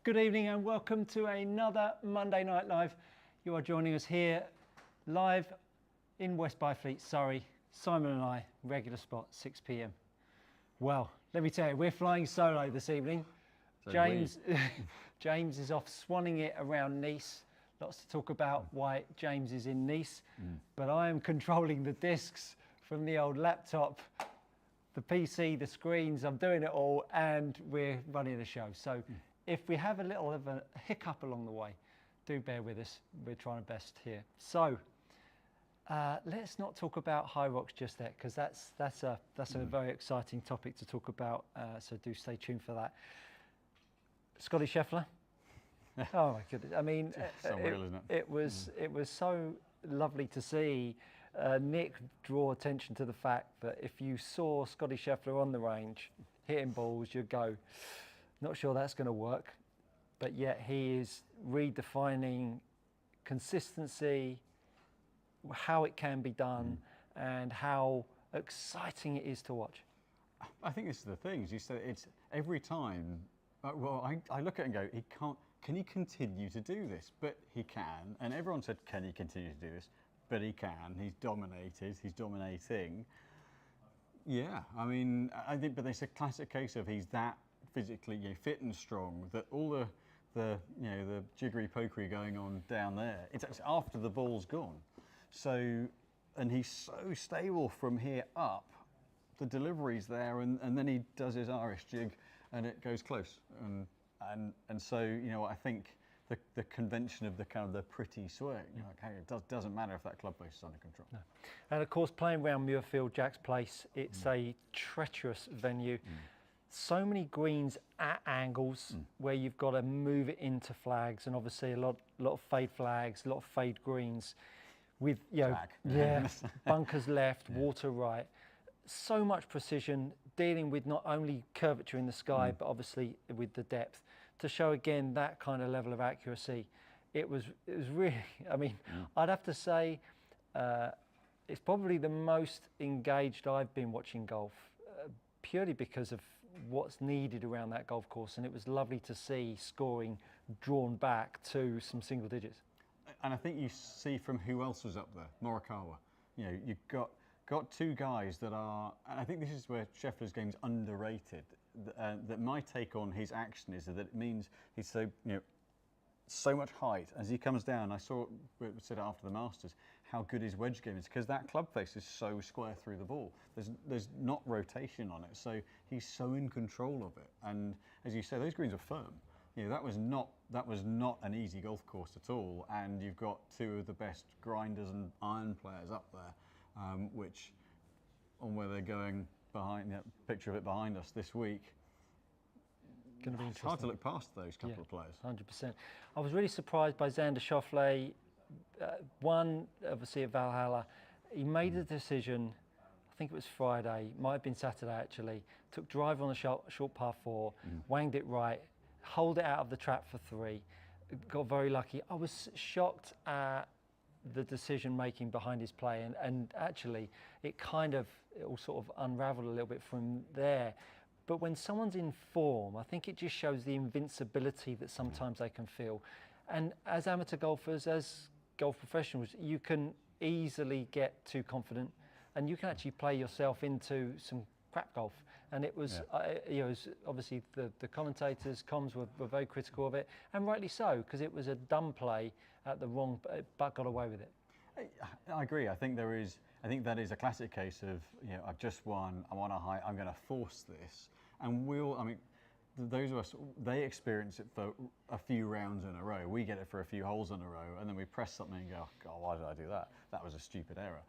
Good evening and welcome to another Monday Night Live. You are joining us here live in West Byfleet, Surrey. Simon and I, regular spot, 6 p.m. Well, let me tell you, we're flying solo this evening. So James is off swanning it around Nice. Lots to talk about why James is in Nice. But I am controlling the discs from the old laptop, the PC, the screens. I'm doing it all and we're running the show. So if we have a little of a hiccup along the way, do bear with us. We're trying our best here. So let's not talk about Hyrox just yet, because that's a very exciting topic to talk about. So do stay tuned for that. Scotty Scheffler. Oh my goodness! I mean, isn't it? It was so lovely to see Nick draw attention to the fact that if you saw Scotty Scheffler on the range hitting balls, you'd go, not sure that's going to work, but yet he is redefining consistency, how it can be done, and how exciting it is to watch. I think this is the thing. As you said, it's every time. Well, I look at it and go, he can't. Can he continue to do this? But he can. And everyone said, can he continue to do this? But he can. He's dominated. He's dominating. Yeah, I mean, I think, but it's a classic case of he's that physically fit and strong that all the jiggery pokery going on down there, it's actually after the ball's gone. So, and he's so stable from here up, the delivery's there, and then he does his Irish jig and it goes close. And so, I think the convention of the kind of the pretty swing, it doesn't matter if that club face is under control. No. And of course, playing around Muirfield, Jack's Place, it's a treacherous venue. So many greens at angles where you've got to move it into flags, and obviously a lot of fade flags, a lot of fade greens with bunkers left, water right. So much precision, dealing with not only curvature in the sky, but obviously with the depth, to show again that kind of level of accuracy. It was really, I mean, I'd have to say it's probably the most engaged I've been watching golf, purely because of what's needed around that golf course, and it was lovely to see scoring drawn back to some single digits. And I think you see from who else was up there, Morikawa. You've got two guys that are, and I think this is where Scheffler's game's underrated. That my take on his action is that it means he's so much height as he comes down. I saw it said after the Masters how good his wedge game is, because that club face is so square through the ball. There's not rotation on it, so he's so in control of it. And as you say, those greens are firm. That was not an easy golf course at all. And you've got two of the best grinders and iron players up there, which on where they're going behind, picture of it behind us this week. It's hard to look past those couple of players. 100%. I was really surprised by Xander Schauffele. One, obviously at Valhalla, he made a decision, I think it was Friday, might have been Saturday actually, took drive on the short par 4, wanged it right, holed it out of the trap for 3, got very lucky. I was shocked at the decision making behind his play, and actually it all sort of unraveled a little bit from there. But when someone's in form, I think it just shows the invincibility that sometimes they can feel. And as amateur golfers, as golf professionals, you can easily get too confident and you can actually play yourself into some crap golf. And it was, obviously the commentators, comms were very critical of it, and rightly so, because it was a dumb play at the wrong, but got away with it. I agree. I think that is a classic case of, I've just won, I'm on a high, I'm going to force this. And those of us, they experience it for a few rounds in a row. We get it for a few holes in a row, and then we press something and go, God, why did I do that? That was a stupid error.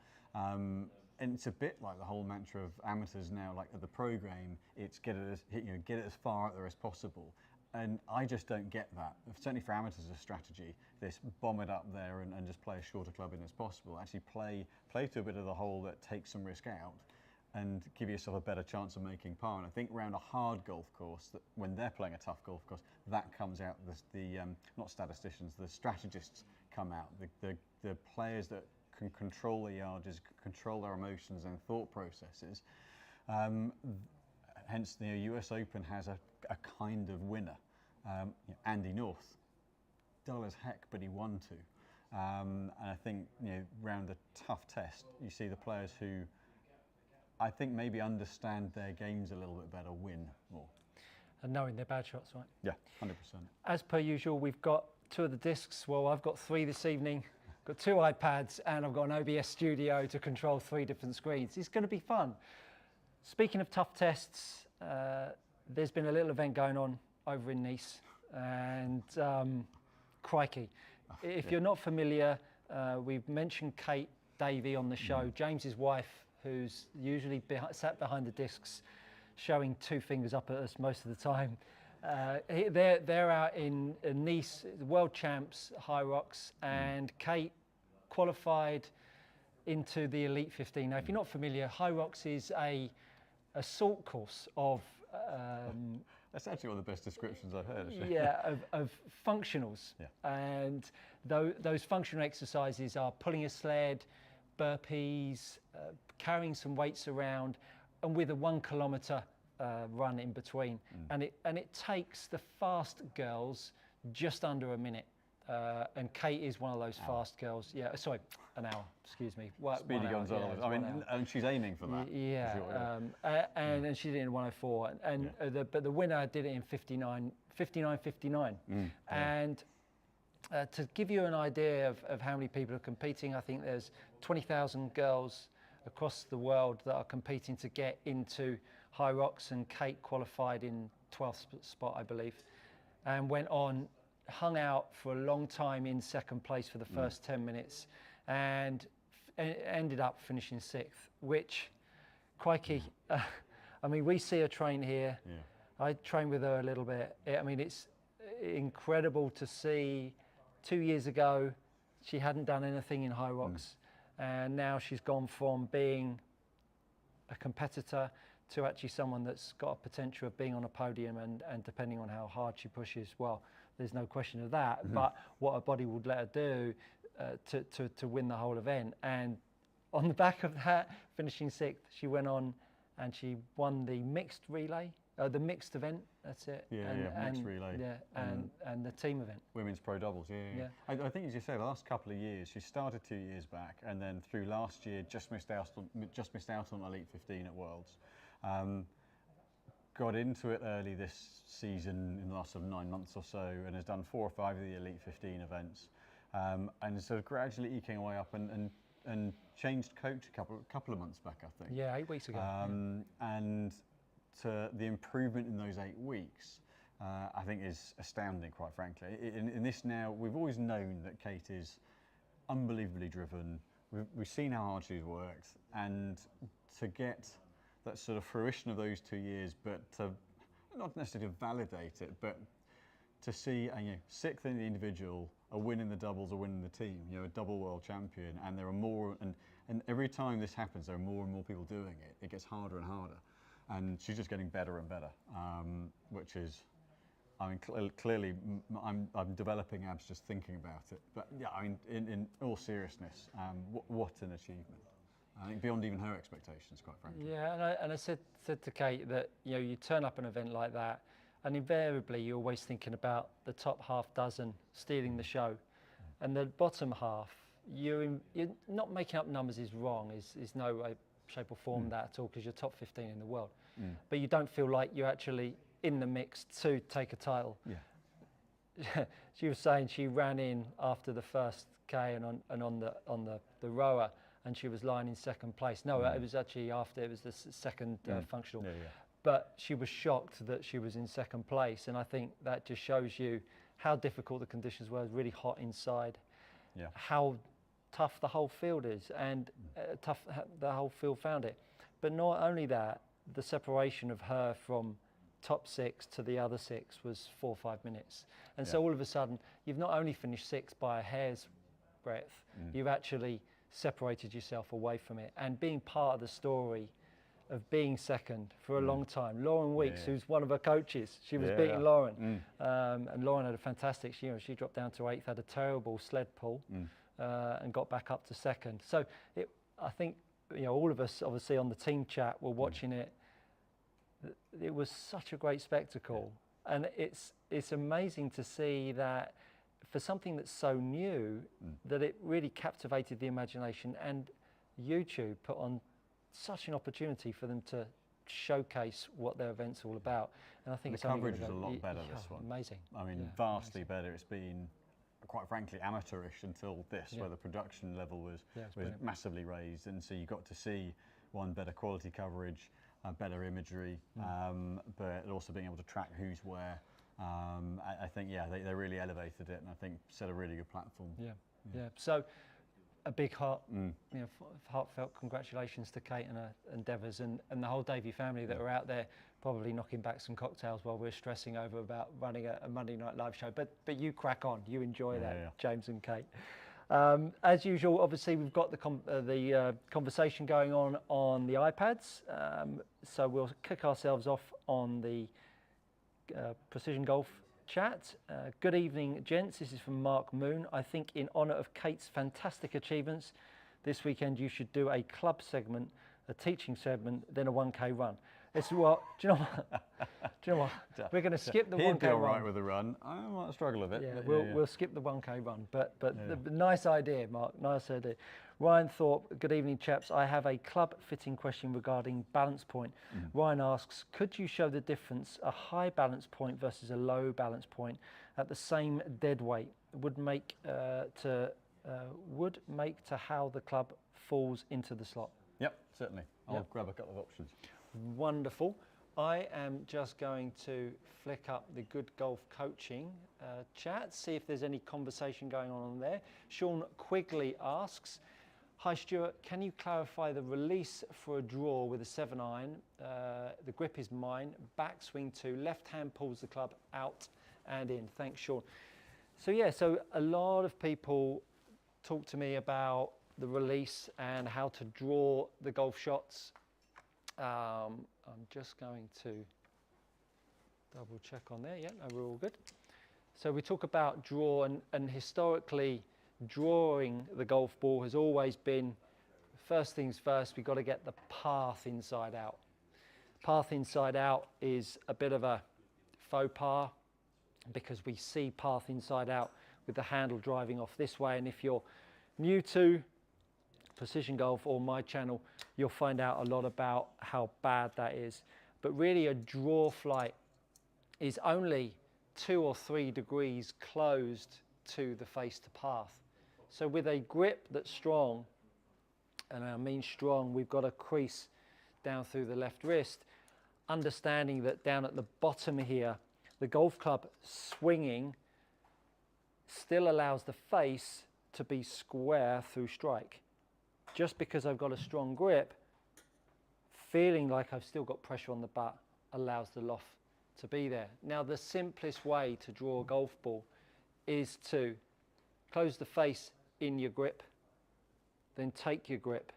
And it's a bit like the whole mantra of amateurs now, like at the pro game, it's get it as far out there as possible. And I just don't get that. Certainly for amateurs, a strategy, this bomb it up there and just play as short a club in as possible. Actually play to a bit of the hole that takes some risk out and give yourself a better chance of making par. And I think around a hard golf course, that when they're playing a tough golf course, that comes out. Not statisticians, the strategists come out. The players that can control the yardages, control their emotions and thought processes. Hence, the US Open has a kind of winner. Andy North, dull as heck, but he won two. And I think, round a tough test, you see the players who I think maybe understand their games a little bit better win more. And knowing their bad shots, right? Yeah, 100%. As per usual, we've got 2 of the discs. Well, I've got 3 this evening. Got 2 iPads, and I've got an OBS studio to control 3 different screens. It's going to be fun. Speaking of tough tests, there's been a little event going on over in Nice, and crikey. If you're not familiar, we've mentioned Kate Davey on the show, James's wife, who's usually sat behind the discs showing 2 fingers up at us most of the time. They're out in Nice, world champs, Hyrox, and Kate qualified into the Elite 15. Now, if you're not familiar, Hyrox is a salt course of... That's actually one of the best descriptions I've heard. Actually. Yeah, of functionals. Yeah. And those functional exercises are pulling a sled, burpees, carrying some weights around, and with a 1 kilometre run in between. And it takes the fast girls just under a minute. And Kate is one of those fast girls. Yeah, sorry, an hour. Excuse me. Speedy Gonzalez. Yeah, I mean, and she's aiming for that. Yeah, for sure, and she did it in 104, but the winner did it in 59:59. And to give you an idea of how many people are competing, I think there's 20,000 girls across the world that are competing to get into Hyrox, and Kate qualified in 12th spot, I believe, and went on, hung out for a long time in second place for the first 10 minutes, and ended up finishing 6th, which, crikey, I mean, we see her train here. I train with her a little bit. I mean, it's incredible to see 2 years ago, she hadn't done anything in Hyrox, and now she's gone from being a competitor to actually someone that's got a potential of being on a podium, and depending on how hard she pushes, well, there's no question of that, but what her body would let her do to win the whole event. And on the back of that, finishing 6th, she went on and she won the mixed relay, the mixed event, that's it. Mixed relay. Yeah, and the team event. Women's pro doubles, yeah. I think, as you say, the last couple of years, she started 2 years back, and then through last year, just missed out on Elite 15 at Worlds. Got into it early this season in the last sort of 9 months or so, and has done 4 or 5 of the Elite 15 events, and sort of gradually eking away up, and changed coach a couple of months back, I think. Yeah, 8 weeks ago. And to the improvement in those 8 weeks, I think is astounding, quite frankly. In this now, we've always known that Kate is unbelievably driven. We've seen how hard she's worked, and to get that sort of fruition of those 2 years, but to not necessarily to validate it, but to see a 6th in the individual, a win in the doubles, a win in the team, a double world champion, and there are more, and every time this happens, there are more and more people doing it. It gets harder and harder, and she's just getting better and better, which is, I mean, clearly, I'm developing abs just thinking about it. But yeah, I mean, in all seriousness, what an achievement. I think beyond even her expectations, quite frankly. Yeah, and I said to Kate that you turn up an event like that, and invariably you're always thinking about the top half dozen stealing the show, and the bottom half, you're not making up numbers is wrong. Is no way, shape or form that at all, because you're top 15 in the world, but you don't feel like you're actually in the mix to take a title. Yeah. She was saying she ran in after the first K and on the rower, and she was lying in second place. No, it was actually after, it was the second functional. But she was shocked that she was in second place, and I think that just shows you how difficult the conditions were. It was really hot inside, how tough the whole field is, and tough the whole field found it. But not only that, the separation of her from top 6 to the other 6 was 4 or 5 minutes. And so all of a sudden, you've not only finished 6th by a hair's breadth, you've actually separated yourself away from it, and being part of the story of being second for a long time. Lauren Weeks, who's one of her coaches, she was beating Lauren, and Lauren had a fantastic year. She dropped down to 8th, had a terrible sled pull, and got back up to second. So I think all of us obviously on the team chat were watching it. It was such a great spectacle, And it's amazing to see that for something that's so new, that it really captivated the imagination, and YouTube put on such an opportunity for them to showcase what their event's all about. And I think The it's only coverage gonna was go- a lot better this one. Amazing. I mean, Yeah, vastly better. It's been, quite frankly, amateurish until this, where the production level was brilliant. massively raised, and so you got to see better quality coverage, better imagery, but also being able to track who's where. I think they really elevated it, and I think set a really good platform. Yeah. So a big heartfelt congratulations to Kate and her endeavours, and the whole Davey family that are out there probably knocking back some cocktails while we're stressing over about running a Monday Night Live show. But you crack on, you enjoy that, James and Kate. As usual, obviously we've got the conversation going on the iPads, so we'll kick ourselves off on the Precision Golf chat. Good evening, gents. This is from Mark Moon. I think in honour of Kate's fantastic achievements this weekend, you should do a club segment, a teaching segment, then a 1K run. It's what, do you know what? We're going to skip the 1K run. He'd be all right with a run. I might struggle a bit. Yeah, we'll skip the 1K run, but the nice idea, Mark, nice idea. Ryan Thorpe, good evening, chaps. I have a club fitting question regarding balance point. Ryan asks, could you show the difference a high balance point versus a low balance point at the same dead weight would make to how the club falls into the slot? Yep, certainly. I'll grab a couple of options. Wonderful. I am just going to flick up the Good Golf Coaching chat, see if there's any conversation going on there. Sean Quigley asks, hi Stuart, can you clarify the release for a draw with a 7-iron? The grip is mine, backswing 2, left hand pulls the club out and in. Thanks, Sean. So a lot of people talk to me about the release and how to draw the golf shots. I'm just going to double check on there. Yeah, no, we're all good. So we talk about draw, and historically drawing the golf ball has always been, first things first, we've got to get the path inside out. Path inside out is a bit of a faux pas because we see path inside out with the handle driving off this way, and if you're new to Precision Golf or my channel, you'll find out a lot about how bad that is. But really a draw flight is only 2 or 3 degrees closed to the face to path. So with a grip that's strong, and I mean strong, we've got a crease down through the left wrist, understanding that down at the bottom here, the golf club swinging still allows the face to be square through strike. Just because I've got a strong grip, feeling like I've still got pressure on the butt allows the loft to be there. Now, the simplest way to draw a golf ball is to close the face in your grip, then take your grip,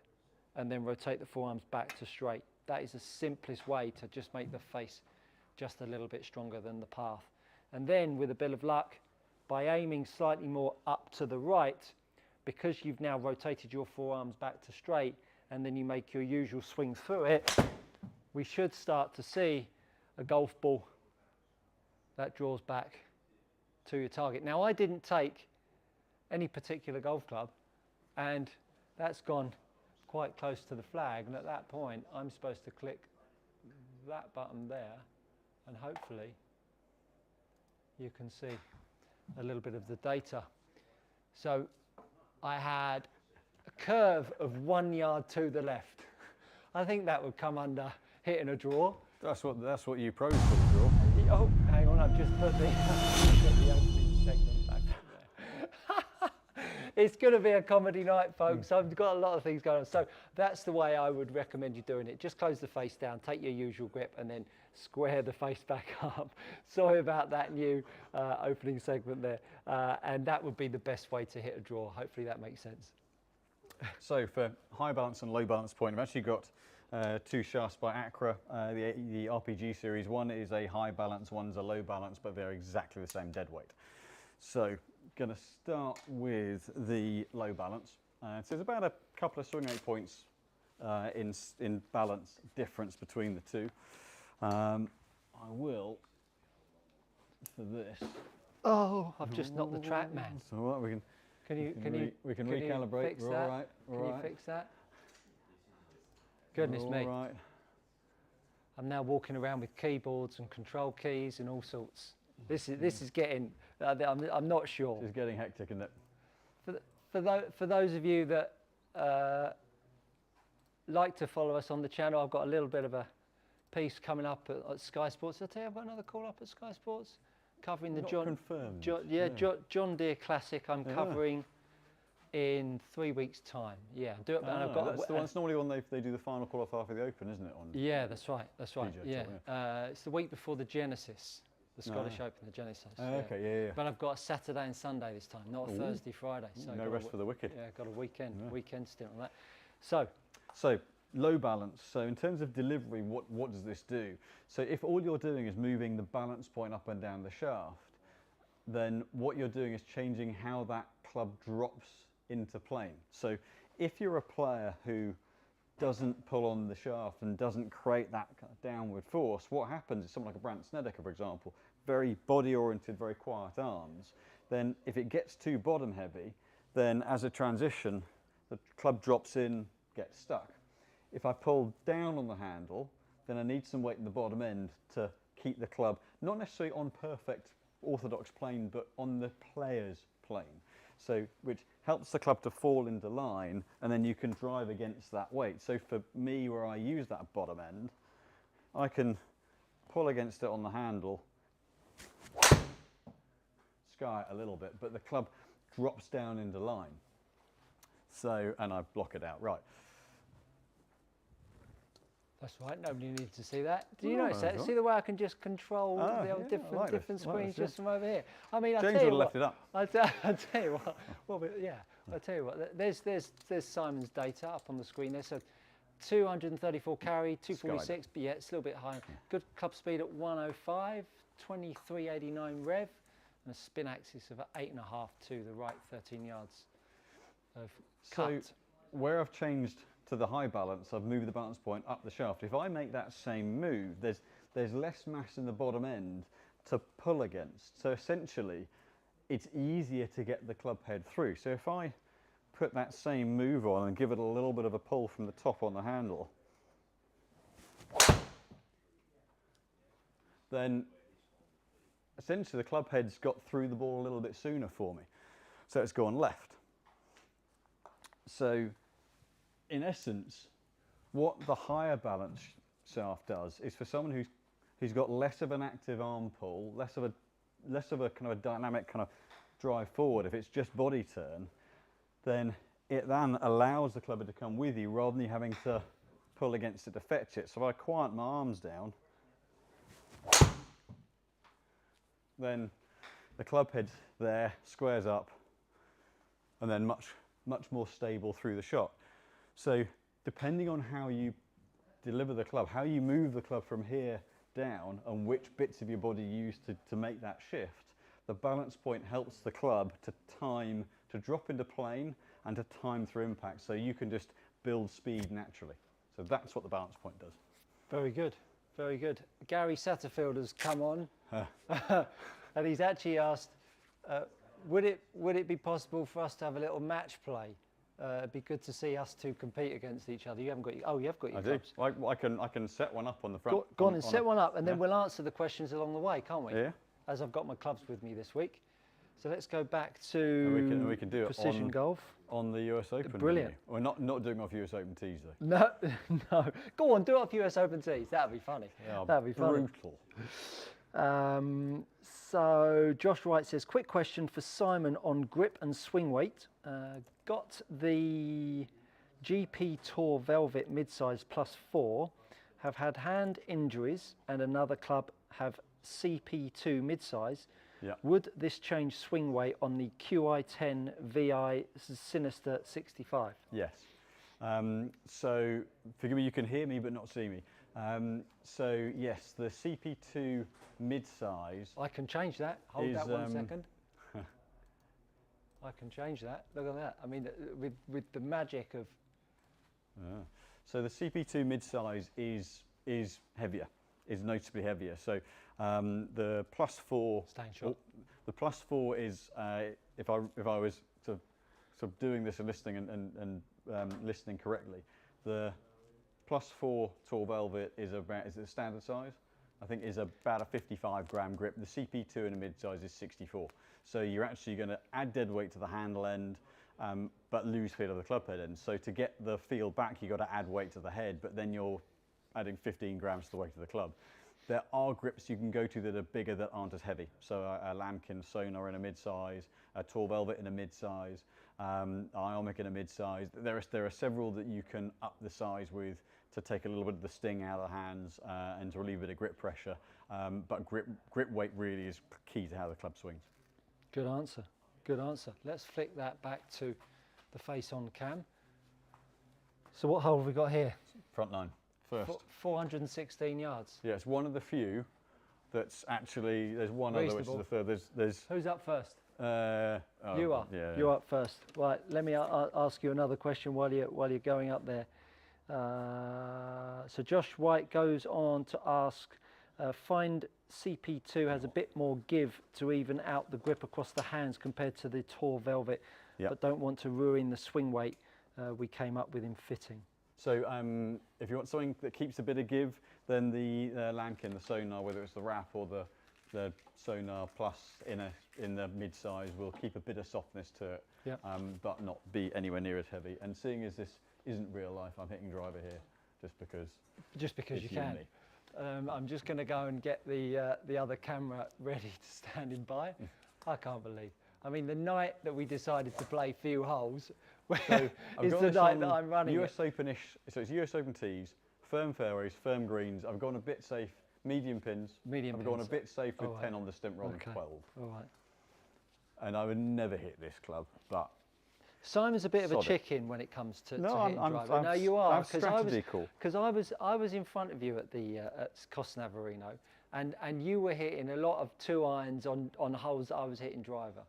and then rotate the forearms back to straight. That is the simplest way to just make the face just a little bit stronger than the path. And then, with a bit of luck, by aiming slightly more up to the right, because you've now rotated your forearms back to straight, and then you make your usual swing through it, we should start to see a golf ball that draws back to your target. Now, I didn't take any particular golf club, and that's gone quite close to the flag, and at that point, I'm supposed to click that button there, and hopefully you can see a little bit of the data. So I had a curve of 1 yard to the left. I think that would come under hitting a draw. That's what you pros call a draw. Oh, hang on, I've just put the opening segment back there. It's going to be a comedy night, folks. I've got a lot of things going on. So that's the way I would recommend you doing it. Just close the face down, take your usual grip, and then square the face back up. Sorry about that new opening segment there. And that would be the best way to hit a draw. Hopefully that makes sense. So for high balance and low balance point, I've actually got 2 shafts by Acra, the RPG series. One is a high balance, one's a low balance, but they're exactly the same dead weight. So going to start with the low balance. So there's about a couple of swing rate points in balance difference between the two. I will for this. Oh, I've just knocked the track, man. It's all right. We can recalibrate. Fix We're that? all right. Can you fix that? Goodness me. All right. I'm now walking around with keyboards and control keys and all sorts. This is getting. I'm not sure. It's getting hectic, isn't it? For those of you that like to follow us on the channel, I've got a little bit of a piece coming up at Sky Sports. Did I tell you I've got another call up at Sky Sports covering the John Deere Classic. I'm covering in 3 weeks' time. Yeah, do it. And I've got that's the one. It's normally when they do the final qualifier for the Open, isn't it? On yeah, that's right. That's right. PGA Yeah, it's the week before the Genesis, the Scottish Open, the Genesis. Okay, yeah. But I've got a Saturday and Sunday this time, not a Thursday, Friday. So No rest for the wicked. Yeah, got a weekend stint on that. So low balance. So in terms of delivery, what does this do? So if all you're doing is moving the balance point up and down the shaft, then what you're doing is changing how that club drops into plane. So if you're a player who doesn't pull on the shaft and doesn't create that kind of downward force, what happens is someone like a Brandt Snedeker, for example, very body oriented, very quiet arms, then if it gets too bottom heavy, then as a transition, the club drops in, gets stuck. If I pull down on the handle, then I need some weight in the bottom end to keep the club, not necessarily on perfect orthodox plane, but on the player's plane. So, which helps the club to fall into line, and then you can drive against that weight. So for me, where I use that bottom end, I can pull against it on the handle, sky it a little bit, but the club drops down into line. So, and I block it out, right. That's right, nobody needs to see that. Do you notice that? See the way I can just control the different screens just from over here? I mean, James would have left it up. I'll tell you what. Well, but yeah, I'll tell you what. There's Simon's data up on the screen there. So 234 carry, 246, but yeah, it's a little bit high. Good club speed at 105, 2389 rev, and a spin axis of 8.5 to the right, 13 yards of cut. So where I've changed to the high balance, I've moved the balance point up the shaft. If I make that same move, there's less mass in the bottom end to pull against. So essentially, it's easier to get the club head through. So if I put that same move on and give it a little bit of a pull from the top on the handle, then essentially the club head's got through the ball a little bit sooner for me. So it's gone left. So in essence, what the higher balance shaft does is for someone who's got less of an active arm pull, less of a kind of a dynamic kind of drive forward. If it's just body turn, then it then allows the clubber to come with you rather than you having to pull against it to fetch it. So if I quiet my arms down, then the club head there squares up, and then much more stable through the shot. So depending on how you deliver the club, how you move the club from here down, and which bits of your body you use to make that shift, the balance point helps the club to drop into plane and to time through impact, so you can just build speed naturally. So that's what the balance point does. Very good, very good. Gary Satterfield has come on, and he's actually asked, would it be possible for us to have a little match play? It'd be good to see us two compete against each other. You haven't got your, you have got your clubs. I can set one up on the front. Go on and set one up, and then we'll answer the questions along the way, can't we? Yeah. As I've got my clubs with me this week. So let's go back to we can do it precision golf. On the US Open. Brilliant. We're not doing off US Open tees though. No. Go on, do it off US Open tees. That'd be funny. Yeah, that'd be funny. Brutal. So Josh Wright says, quick question for Simon on grip and swing weight. Got the GP Tour Velvet Midsize +4, have had hand injuries, and another club have CP2 midsize. Yeah. Would this change swing weight on the QI10 VI Sinister 65? Yes. So forgive me, you can hear me but not see me. So yes, the CP2 mid-size. I can change that. Hold that 1 second. I can change that. Look at that. I mean, with the magic of. So the CP2 mid-size is heavier. is noticeably heavier. So the +4, Staying short. the +4 is if I was sort of doing this and listening and listening correctly, the +4 tall velvet is the standard size. I think is about a 55 gram grip. The CP2 in a mid-size is 64. So you're actually going to add dead weight to the handle end, but lose feel of the club head end. So to get the feel back, you've got to add weight to the head, but then you're adding 15 grams to the weight of the club. There are grips you can go to that are bigger that aren't as heavy. So a Lamkin Sonar in a mid-size, a Tall Velvet in a mid-size, Ionic in a mid-size. There are several that you can up the size with to take a little bit of the sting out of the hands and to relieve a bit of grip pressure. But grip weight really is key to how the club swings. Good answer. Good answer. Let's flick that back to the face on cam. So what hole have we got here? Front nine, first. 416 yards. Yeah, it's one of the few that's actually, there's one other which is the third. There's Who's up first? oh, You are. Yeah, You're up first. Right. Let me ask you another question while you're going up there. So Josh White goes on to ask, find CP2 has a bit more give to even out the grip across the hands compared to the Tall Velvet, but don't want to ruin the swing weight we came up with in fitting. So if you want something that keeps a bit of give, then the Lamkin, the Sonar, whether it's the wrap or the Sonar Plus in the mid-size, will keep a bit of softness to it, but not be anywhere near as heavy. And seeing as this isn't real life, I'm hitting driver here just because you can. I'm just going to go and get the other camera ready to standing by. I can't believe. I mean, the night that we decided to play few holes is the night that I'm running US Open-ish, so it's US Open tees, firm fairways, firm greens. I've gone a bit safe, medium pins. I've gone a bit safe with 10 on the stimp rather than 12. All right. And I would never hit this club, but Simon's a bit of a chicken when it comes to hitting driver. No, you are, because I was in front of you at the at Cosnavarino, and you were hitting a lot of 2 irons on holes that I was hitting driver.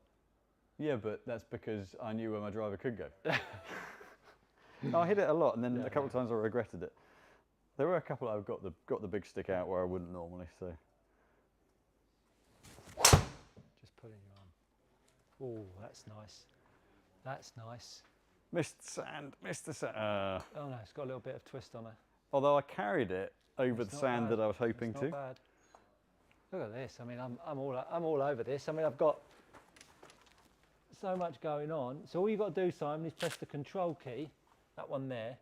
Yeah, but that's because I knew where my driver could go. No, I hit it a lot, and then a couple of times I regretted it. There were a couple I've got the big stick out where I wouldn't normally. So just put in your arm. Oh, that's nice. That's nice. Missed sand. Oh no, it's got a little bit of twist on it. Although I carried it over the sand that I was hoping to. Not bad. Look at this. I mean, I'm all over this. I mean, I've got so much going on. So all you've got to do, Simon, is press the control key, that one there.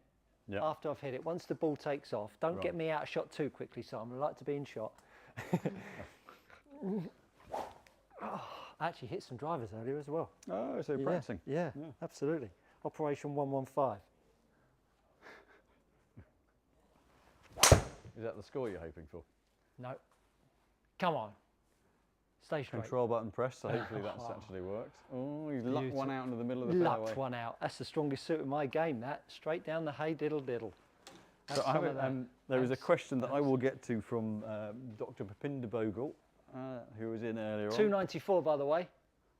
Yep. After I've hit it, once the ball takes off, don't get me out of shot too quickly, Simon. I like to be in shot. I actually hit some drivers earlier as well. Oh, so practicing. Yeah, absolutely. Operation 115. Is that the score you're hoping for? No. Come on. Stay straight. Control button pressed, so hopefully that's actually worked. Oh, he's lucked one out into the middle of the fairway. Lucked one out. That's the strongest suit of my game, that. Straight down the hay diddle diddle. So there is a question that I will get to from Dr. Papinder Bogle, who was in earlier 294, by the way.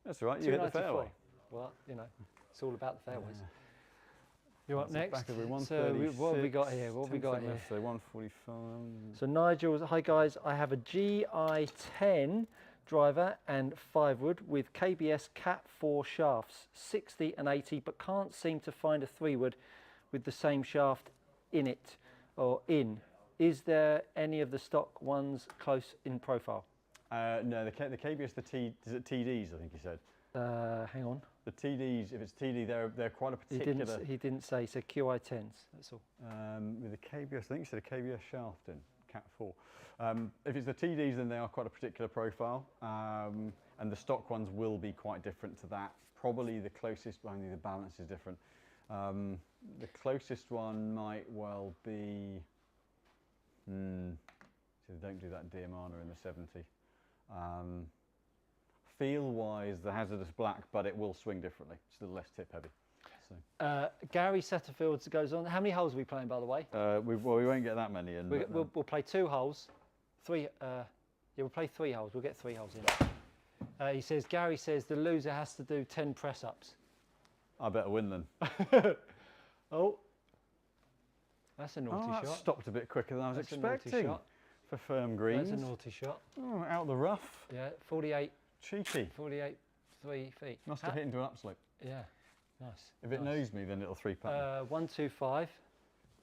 That's right, you hit the fairway. Well, you know, it's all about the fairways. You're up next. Back over So what have we got here? What have we got here? So 145. So Nigel, hi guys, I have a GI10 driver and 5-wood with KBS Cat 4 shafts, 60 and 80, but can't seem to find a 3-wood with the same shaft in it or in. Is there any of the stock ones close in profile? No, the KBS, is it TDs, I think you said? Hang on. The TDs, if it's TD, they're quite a particular... He didn't say, so QI10s, that's all. With the KBS, I think you said a KBS shaft in Cat 4. If it's the TDs, then they are quite a particular profile, and the stock ones will be quite different to that. Probably the closest, only the balance is different. The closest one might well be... so they don't do that Diamana in the 70. Feel-wise, the hazardous black, but it will swing differently. Still less tip heavy. So. Gary Satterfield goes on. How many holes are we playing, by the way? We won't get that many in. We'll play 2 holes. 3. We'll play 3 holes. We'll get 3 holes in. He says, Gary says the loser has to do 10 press-ups. I better win then. Oh, that's a naughty shot. Stopped a bit quicker than I was expecting. for firm greens. That's a naughty shot. Oh, out the rough. Yeah, 48, Cheeky. 48, 3 feet. Must have hit into an upslope. Yeah, nice. If it knows me, then it'll 3-putt me. 125.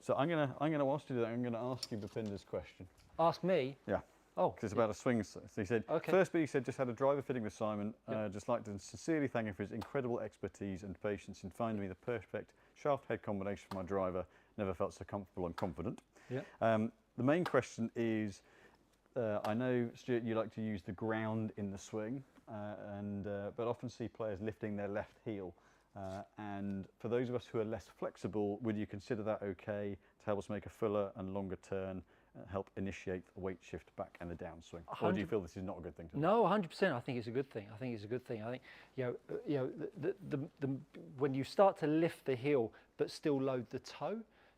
So I'm gonna whilst you do that, I'm gonna ask you Bhupinder's question. Ask me. Yeah. Oh, Because it's about a swing. So he said, Okay. first bit he said, just had a driver fitting with Simon. Yep. Just like to sincerely thank him for his incredible expertise and patience in finding me the perfect shaft head combination for my driver. Never felt so comfortable and confident. Yeah. The main question is, I know, Stuart, you like to use the ground in the swing, but often see players lifting their left heel. And for those of us who are less flexible, would you consider that okay to help us make a fuller and longer turn, help initiate the weight shift back and the downswing? Or do you feel this is not a good thing to do? No, 100%. I think it's a good thing. I think it's a good thing. I think when you start to lift the heel but still load the toe,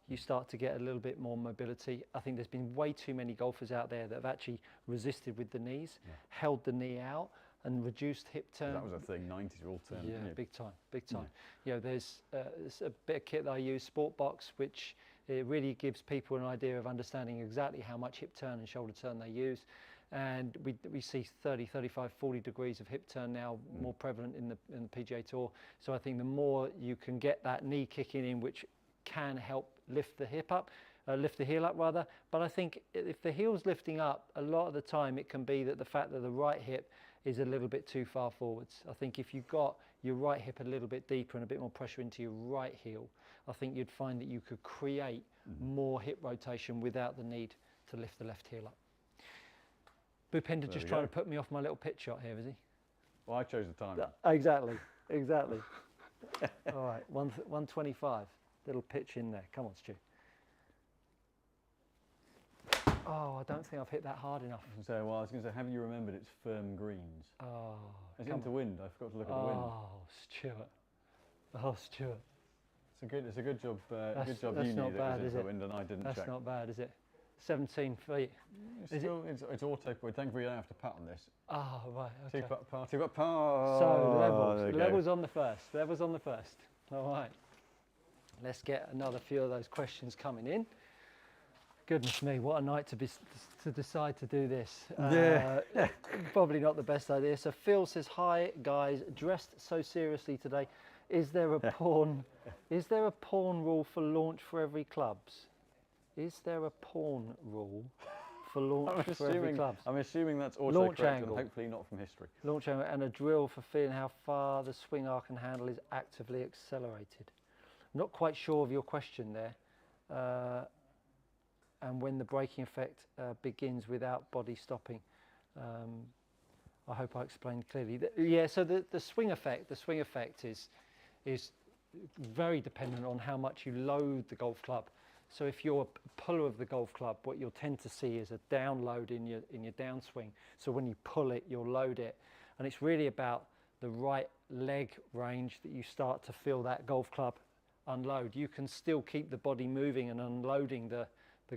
you start to get a little bit more mobility. I think there's been way too many golfers out there that have actually resisted with the knees, held the knee out, and reduced hip turn. That was a thing. 90s were all turn. Yeah, big time, big time. There's a bit of kit that I use, Sport Box, which it really gives people an idea of understanding exactly how much hip turn and shoulder turn they use. And we see 30, 35, 40 degrees of hip turn now more prevalent in the PGA Tour. So I think the more you can get that knee kicking in, which can help lift the hip up, lift the heel up rather. But I think if the heel's lifting up, a lot of the time it can be that the fact that the right hip is a little bit too far forwards. I think if you've got your right hip a little bit deeper and a bit more pressure into your right heel, I think you'd find that you could create more hip rotation without the need to lift the left heel up. Bhupinder just trying to put me off my little pitch shot here, is he? Well, I chose the time. Exactly, exactly. All right, 125. Little pitch in there. Come on, Stu. Oh, I don't think I've hit that hard enough. So, well, I was going to say, have you remembered it's firm greens? Oh, It's into wind. I forgot to look at the wind. Oh, Stuart. Oh, Stuart. It's a good job. That's you not knew that bad, it was is into it? wind, and I didn't check. That's not bad, is it? 17 feet. It's auto. Thankfully, you don't have to putt on this. Oh, right. Okay. Two-putt par, two-putt par. So There you go. levels on the first. Levels on the first. All right. Let's get another few of those questions coming in. Goodness me, what a night to decide to do this. Probably not the best idea. So Phil says, hi guys, dressed so seriously today. Is there a porn rule for launch for every clubs? Is there a porn rule for launch for every clubs? I'm assuming that's Launch autocorrect angle. and hopefully not from history. Launch angle and a drill for feeling how far the swing arc and handle is actively accelerated. I'm not quite sure of your question there. And when the braking effect begins without body stopping. I hope I explained clearly. So the swing effect is very dependent on how much you load the golf club. So if you're a puller of the golf club, what you'll tend to see is a download in your downswing. So when you pull it, you'll load it. And it's really about the right leg range that you start to feel that golf club unload. You can still keep the body moving and unloading the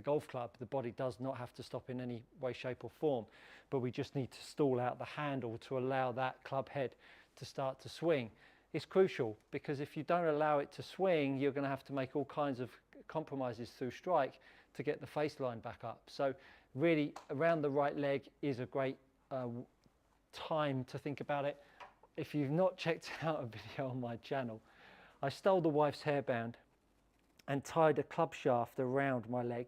golf club. The body does not have to stop in any way, shape or form, but we just need to stall out the handle to allow that club head to start to swing. It's crucial because if you don't allow it to swing, you're going to have to make all kinds of compromises through strike to get the face line back up. So really around the right leg is a great time to think about it. If you've not checked out a video on my channel, I stole the wife's hairband and tied a club shaft around my leg.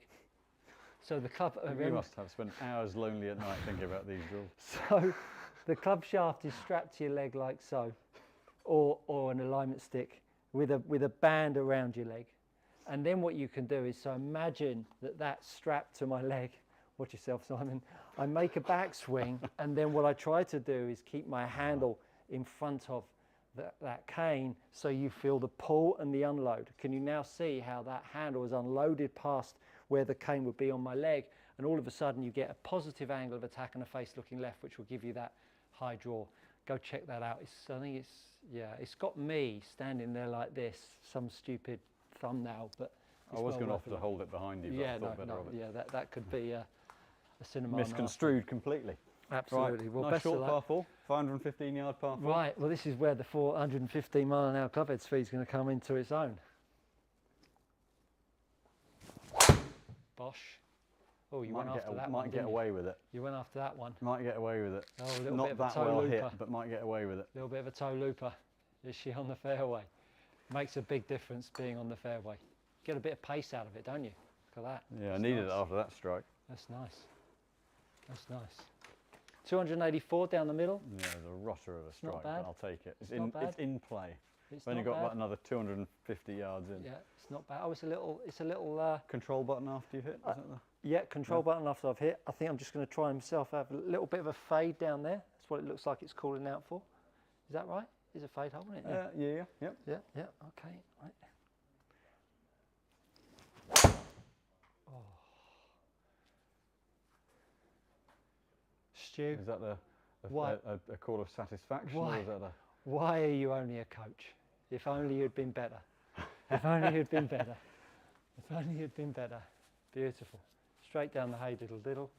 So the club... You must have spent hours lonely at night thinking about these drills. So the club shaft is strapped to your leg like so, or an alignment stick with a band around your leg. And then what you can do is, so imagine that's strapped to my leg. Watch yourself, Simon. I make a backswing, and then what I try to do is keep my handle in front of that cane, so you feel the pull and the unload. Can you now see how that handle is unloaded past where the cane would be on my leg, and all of a sudden you get a positive angle of attack and a face looking left, which will give you that high draw. Go check that out. I think it's got me standing there like this, some stupid thumbnail, but I was going to offer to hold it behind you, but I thought better of it. Yeah, that could be a cinema misconstrued completely. Absolutely. Right. Well, nice best short of luck. par 4, 515-yard par 4. Right, well this is where the 415 mile an hour clubhead speed is going to come into its own. Bosh. Oh, you went after that one. Might get away with it. You went after that one. Might get away with it. Oh, a little Not bit of a that toe well looper. hit, but might get away with it. A little bit of a toe looper. Is she on the fairway? Makes a big difference being on the fairway. Get a bit of pace out of it, don't you? Look at that. Yeah, That's I needed nice. it after that strike. That's nice. That's nice. 284 down the middle. Yeah, it's a rotter of a strike, bad. but I'll take it. It's not bad. It's in play. It's We've only not got bad. about another 250 yards in. Yeah, it's not bad. Oh, it's a little. Control button after you hit, isn't it? Yeah, control button after I've hit. I think I'm just going to try myself have a little bit of a fade down there. That's what it looks like it's calling out for. Is that right? Is a fade hole, isn't it? Yeah, yep. Yeah, okay. Right. Oh. Stu, Is that Why- a call of satisfaction, Why? or is that a... why are you only a coach? If only you'd been better. If only you'd been better. If only you'd been better. Beautiful. Straight down the hay diddle diddle.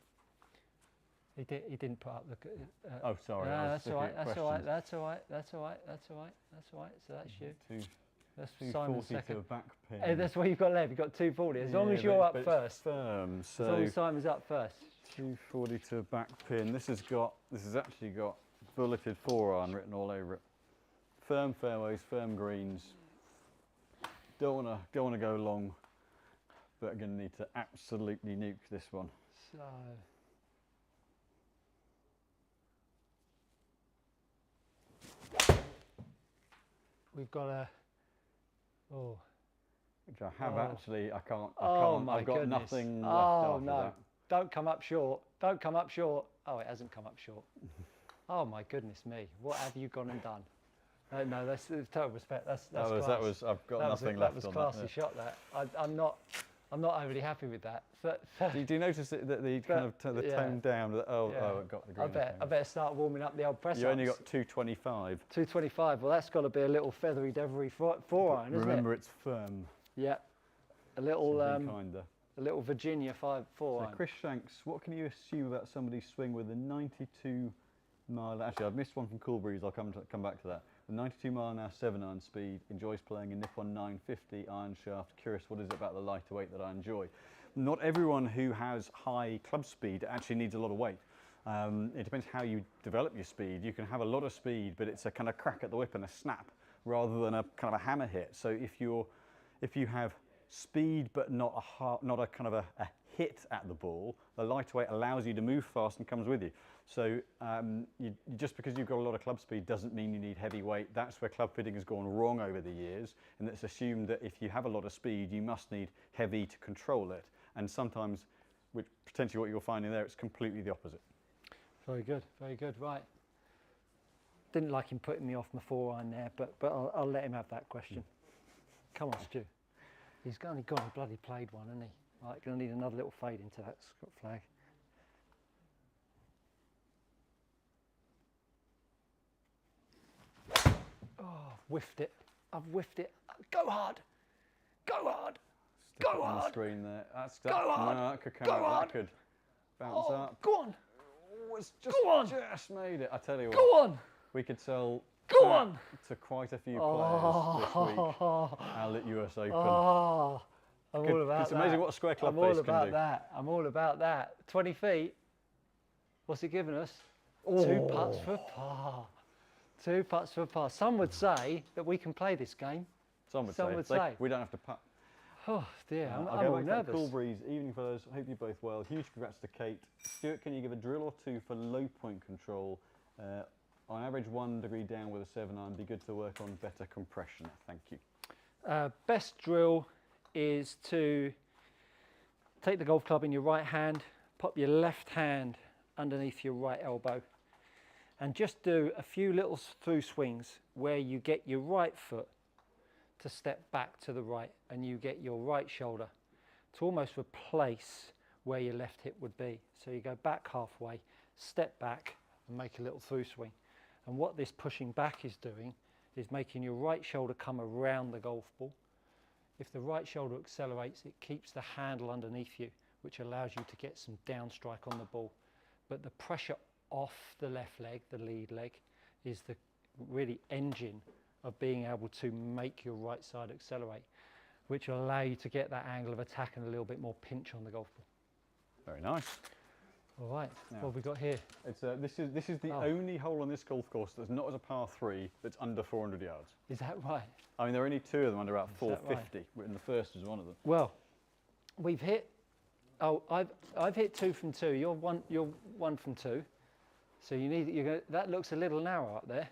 He didn't put up the. Oh, sorry. No, I was that's all looking right. at That's all right. questions. That's all right. That's all right. That's all right. That's all right. So that's you. That's Simon's 240 to a second. back pin. Hey, that's what you've got left. You've got 240. As long Yeah, as you're but up it's first. firm, As long so as Simon's up first. 240 to a back pin. This has actually got bulleted 4-iron written all over it. Firm fairways, firm greens. Don't wanna go long, but I'm gonna need to absolutely nuke this one. So. We've got a. Oh. Which I have actually. I can't. Oh my I've got goodness. nothing left Oh after no. that. Don't come up short. Don't come up short. Oh, it hasn't come up short. Oh my goodness me. What have you gone and done? No, that's total respect. That's That class. was. I've got That was nothing a, left that was on classy that. shot. That I'm not overly happy with that. Do you notice that the kind of the yeah. tone down? That, oh, Yeah. it got the green. I better start warming up the old press. You only got 225. 225. Well, that's got to be a little feathery devery 4-iron, isn't Remember, it? it's firm. Yeah. A little Something kinder. a little Virginia 4-iron. So Chris Shanks, what can you assume about somebody's swing with a 92 mile? Actually, I've missed one from Cool Breeze. I'll come back to that. The 92 mile an hour 7-iron speed. Enjoys playing a Nippon 950 iron shaft. Curious, what is it about the lighter weight that I enjoy? Not everyone who has high club speed actually needs a lot of weight. It depends how you develop your speed. You can have a lot of speed, but it's a kind of crack at the whip and a snap rather than a kind of a hammer hit. So if you have speed but not a kind of a hit at the ball, the lighter weight allows you to move fast and comes with you. So just because you've got a lot of club speed doesn't mean you need heavy weight. That's where club fitting has gone wrong over the years, and it's assumed that if you have a lot of speed, you must need heavy to control it. And sometimes, which potentially what you're finding there, it's completely the opposite. Very good, very good. Right. Didn't like him putting me off my 4-iron there, but I'll let him have that question. Come on, Stu. He's only gone and bloody played one, hasn't he? Right, going to need another little fade into that Scott flag. Oh, I've whiffed it. I've whiffed it. Go hard. Go hard. Stick Go it on the hard. screen there. Go hard. No, that could come Go out. hard. That could bounce Oh, up. go on. Oh, it's just, Go on. just made it. I tell you what. Go on. We could sell Go that on. to quite a few players this week. Our US Open. Oh, I'm all about It's that. amazing what a square club I'm all face can about do. that. I'm all about that. 20 feet. What's it given us? 2 putts for par. 2 putts for par. Some would say that we can play this game. Some would Some would say. say. We don't have to putt. Oh dear, I'm I'll all go back to that nervous. Cool Breeze. Evening, fellas. Hope you're both well. Huge congrats to Kate. Stuart, can you give a drill or two for low point control? On average, 1 degree down with a 7-iron. Be good to work on better compression. Thank you. Best drill is to take the golf club in your right hand, pop your left hand underneath your right elbow, and just do a few little through swings where you get your right foot to step back to the right and you get your right shoulder to almost replace where your left hip would be. So you go back halfway, step back and make a little through swing. And what this pushing back is doing is making your right shoulder come around the golf ball. If the right shoulder accelerates, it keeps the handle underneath you, which allows you to get some downstrike on the ball. But the pressure off the left leg, the lead leg, is the really engine of being able to make your right side accelerate, which will allow you to get that angle of attack and a little bit more pinch on the golf ball. Very nice. All right, Now, what have we got here? It's this is the only hole on this golf course that's not as a par 3 that's under 400 yards. Is that right? I mean, there are only 2 of them under about Is that 450, and the first is one of them. Well, we've hit. Oh, I've hit 2 from 2. You're 1 from 2. So you need. That looks a little narrow up there.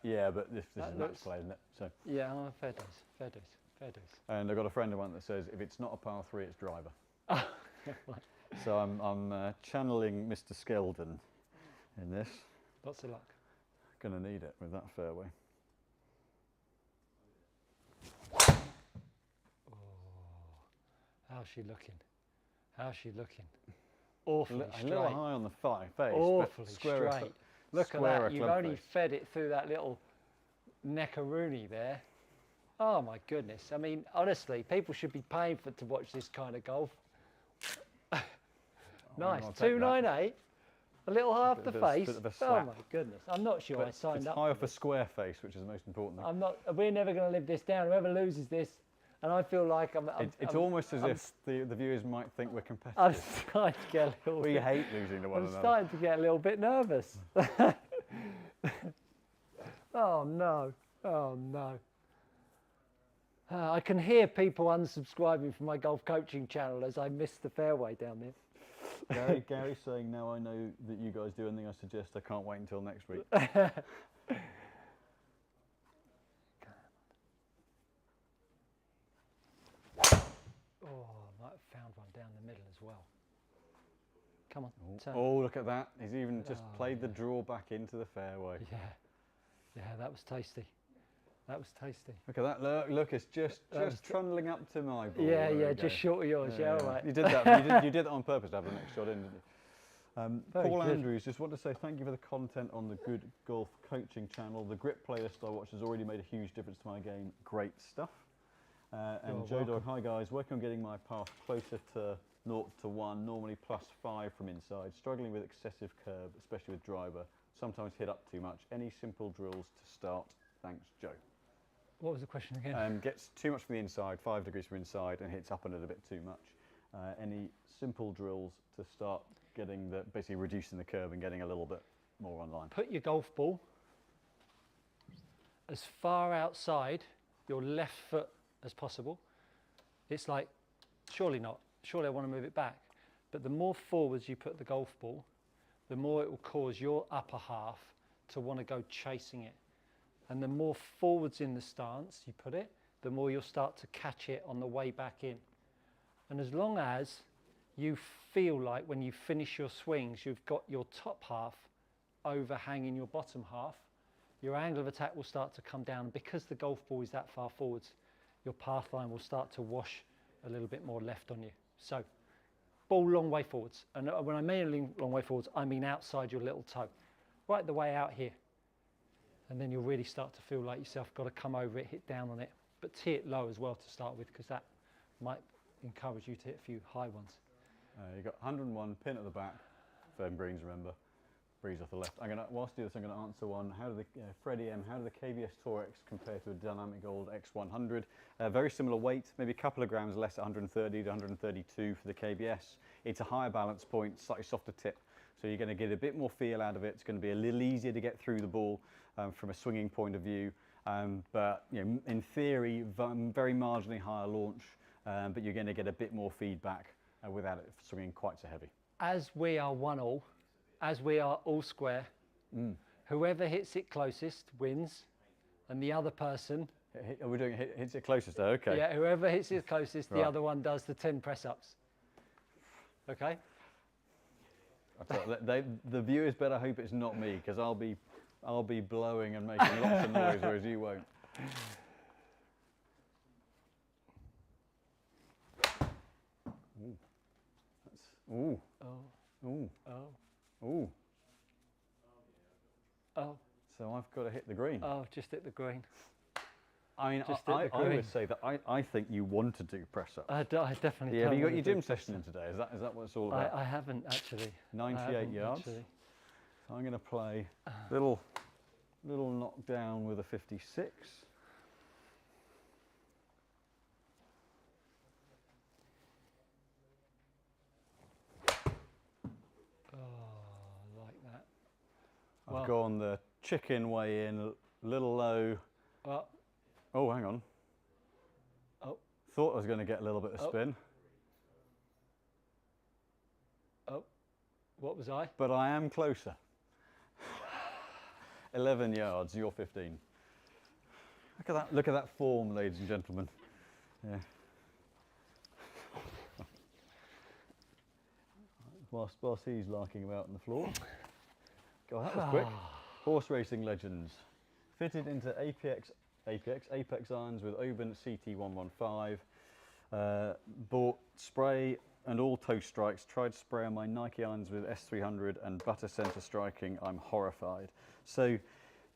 Yeah, but this is match looks- play, isn't it? So. Yeah, oh, fair dues, fair dues, fair dues. And I've got a friend of mine that says if it's not a par 3, it's driver. Oh, right. So I'm channeling Mr. Skeldon in this. Lots of luck. Going to need it with that fairway. Oh, how's she looking? How's she looking? Awfully A straight. little high on the face, Awfully but square straight. Look at square that. You've club only face. fed it through that little neckaroonie there. Oh my goodness. I mean, honestly, people should be paying to watch this kind of golf. Nice. I'll take that. 298. A little high off the Bit of a- face. bit of a Oh slap. my goodness. I'm not sure But I signed it's up. high for off a this. square face, which is the most important thing. I'm not. We're never going to live this down. Whoever loses this, and I feel like It's almost as if the viewers might think we're I'm competitive. starting to get a little. We bit, hate losing to one I'm another. starting to get a little bit nervous. Oh no! Oh no! I can hear people unsubscribing from my golf coaching channel as I miss the fairway down there. Gary's saying, now I know that you guys do anything I suggest, I can't wait until next week. Oh, I might have found one down the middle as well. Come on, turn. Oh, look at that. He's even just Oh, played the draw back into the fairway. Yeah, yeah, that was tasty. That was tasty. Look at that. Look, it's just was trundling up to my ball. Yeah, There yeah, we just go. short of yours. Yeah, all right. You did that. You did that on purpose to have the next shot in, didn't you? Very Paul good. Andrews, just want to say thank you for the content on the Good Golf Coaching channel. The grip playlist I watch has already made a huge difference to my game. Great stuff. And You're Joe Dog, welcome. hi guys, working on getting my path closer to 0 to 1, normally +5 from inside. Struggling with excessive curb, especially with driver. Sometimes hit up too much. Any simple drills to start? Thanks, Joe. What was the question again? Gets too much from the inside, 5 degrees from inside, and hits up on it a bit too much. Any simple drills to start getting basically reducing the curve and getting a little bit more online? Put your golf ball as far outside your left foot as possible. It's like, surely not. Surely I want to move it back. But the more forwards you put the golf ball, the more it will cause your upper half to want to go chasing it. And the more forwards in the stance you put it, the more you'll start to catch it on the way back in. And as long as you feel like when you finish your swings, you've got your top half overhanging your bottom half, your angle of attack will start to come down. And because the golf ball is that far forwards, your path line will start to wash a little bit more left on you. So, ball long way forwards. And when I mean long way forwards, I mean outside your little toe, right the way out here. And then you'll really start to feel like yourself got to come over it, hit down on it, but tee it low as well to start with, because that might encourage you to hit a few high ones. You've got 101 pin at the back, firm greens, remember, breeze off the left. Whilst you do this, I'm going to answer one. How do the Freddie M, how do the KBS Tour X compare to a dynamic gold X100? Very similar weight, maybe a couple of grams less at 130 to 132 for the KBS. It's a higher balance point, slightly softer tip. So you're going to get a bit more feel out of it. It's going to be a little easier to get through the ball from a swinging point of view. But in theory, very marginally higher launch, but you're going to get a bit more feedback without it swinging quite so heavy. As we are 1-all, as we are all square, whoever hits it closest wins, and the other person, We're doing hits it closest though, okay. yeah, whoever hits it closest, the Right. other one does the 10 press-ups. Okay? The viewers better hope it's not me, because I'll be blowing and making lots of noise, whereas you won't. Ooh. Oh, Ooh. oh, Ooh. oh, So I've got to hit the green. oh, just hit the green. I mean, just hit the I green. would say that I think you want to do press up. I definitely Yeah, have don't you got wanna your do gym press session in up. today? Is that what it's all about? I haven't actually. I 98 haven't yards. actually. So I'm going to play little knockdown with a 56. I've gone the chicken way in, a little low. Oh, hang on. Oh. Thought I was going to get a little bit of spin. Oh, what was I? But I am closer. 11 yards, you're 15. Look at that form, ladies and gentlemen. Yeah. Whilst he's larking about on the floor. God, that was quick. Horse racing legends. Fitted into Apex irons with Oban CT115. Bought spray and all toe strikes. Tried to spray on my Nike irons with S300 and butter center striking. I'm horrified. So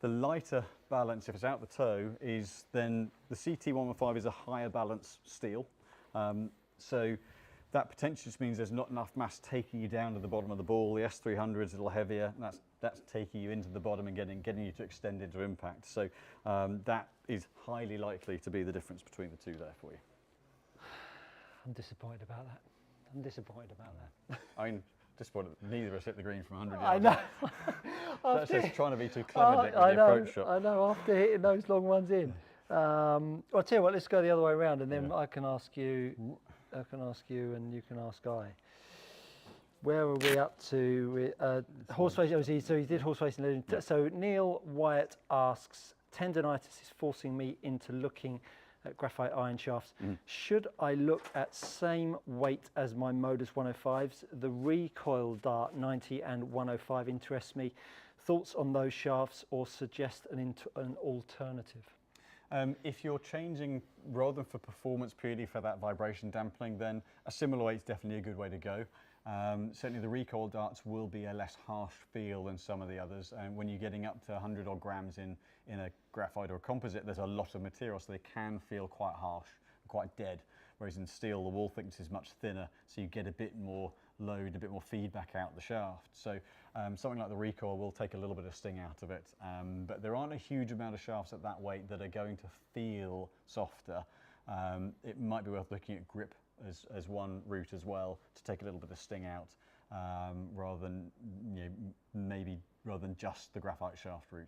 the lighter balance, if it's out the toe, is then the CT115 is a higher balance steel. So that potentially just means there's not enough mass taking you down to the bottom of the ball. The S300 is a little heavier, and that's taking you into the bottom and getting you to extend into impact. So that is highly likely to be the difference between the two there for you. I'm disappointed about that. I'm disappointed about that. I mean, disappointed that neither of us hit the green from 100 I yards. know. That's just trying to be too clever, Dick, with the approach shot. I know, after hitting those long ones in. I'll tell you what, let's go the other way around, and then I can ask you, and you can ask Guy. Where are we up to? Horse racing, so he did horse racing legend. Yeah. So Neil Wyatt asks, tendonitis is forcing me into looking at graphite iron shafts. Should I look at same weight as my Modus 105s? The recoil dart 90 and 105 interests me. Thoughts on those shafts, or suggest an alternative? If you're changing, rather than for performance, purely for that vibration dampening, then a similar weight is definitely a good way to go. Certainly the recoil darts will be a less harsh feel than some of the others, and when you're getting up to 100 odd grams in a graphite or a composite, there's a lot of material, so they can feel quite harsh, quite dead, whereas in steel the wall thickness is much thinner, so you get a bit more load, a bit more feedback out the shaft. So something like the recoil will take a little bit of sting out of it, but there aren't a huge amount of shafts at that weight that are going to feel softer. It might be worth looking at grip as one route as well, to take a little bit of sting out, rather than rather than just the graphite shaft route.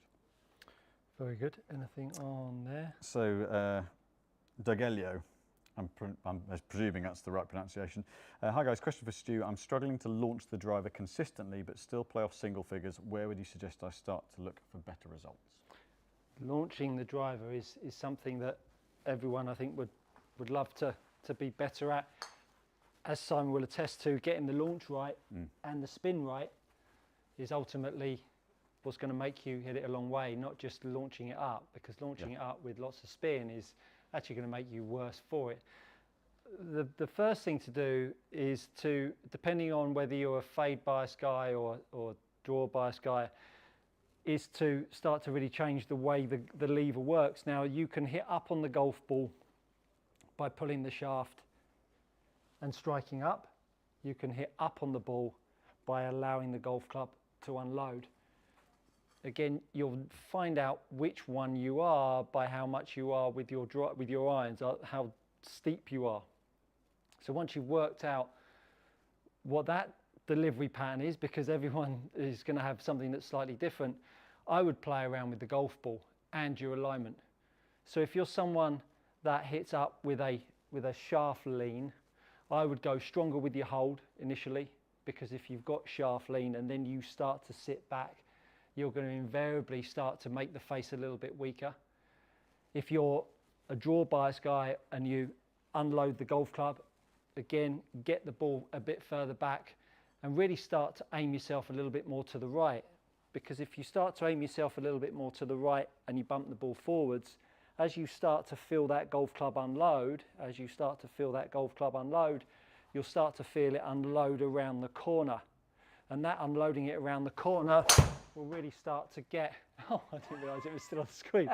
Very good. Anything on there? So Dagelio, I'm presuming that's the right pronunciation. Hi guys, question for Stu. I'm struggling to launch the driver consistently but still play off single figures. Where would you suggest I start to look for better results? Launching the driver is something that everyone I think would love to be better at. As Simon will attest to, getting the launch right and the spin right is ultimately what's going to make you hit it a long way, not just launching it up, because launching it up with lots of spin is actually going to make you worse for it. The first thing to do is to, depending on whether you're a fade bias guy or draw bias guy, is to start to really change the way the lever works. Now you can hit up on the golf ball by pulling the shaft and striking up. You can hit up on the ball by allowing the golf club to unload. Again, you'll find out which one you are by how much you are with your irons, how steep you are. So once you've worked out what that delivery pattern is, because everyone is going to have something that's slightly different, I would play around with the golf ball and your alignment. So if you're someone that hits up with a shaft lean, I would go stronger with your hold initially, because if you've got shaft lean and then you start to sit back, you're going to invariably start to make the face a little bit weaker. If you're a draw bias guy and you unload the golf club, again, get the ball a bit further back and really start to aim yourself a little bit more to the right. Because if you start to aim yourself a little bit more to the right and you bump the ball forwards, as you start to feel that golf club unload, you'll start to feel it unload around the corner. And that unloading it around the corner will really start to get, oh, I didn't realise it was still on the screen.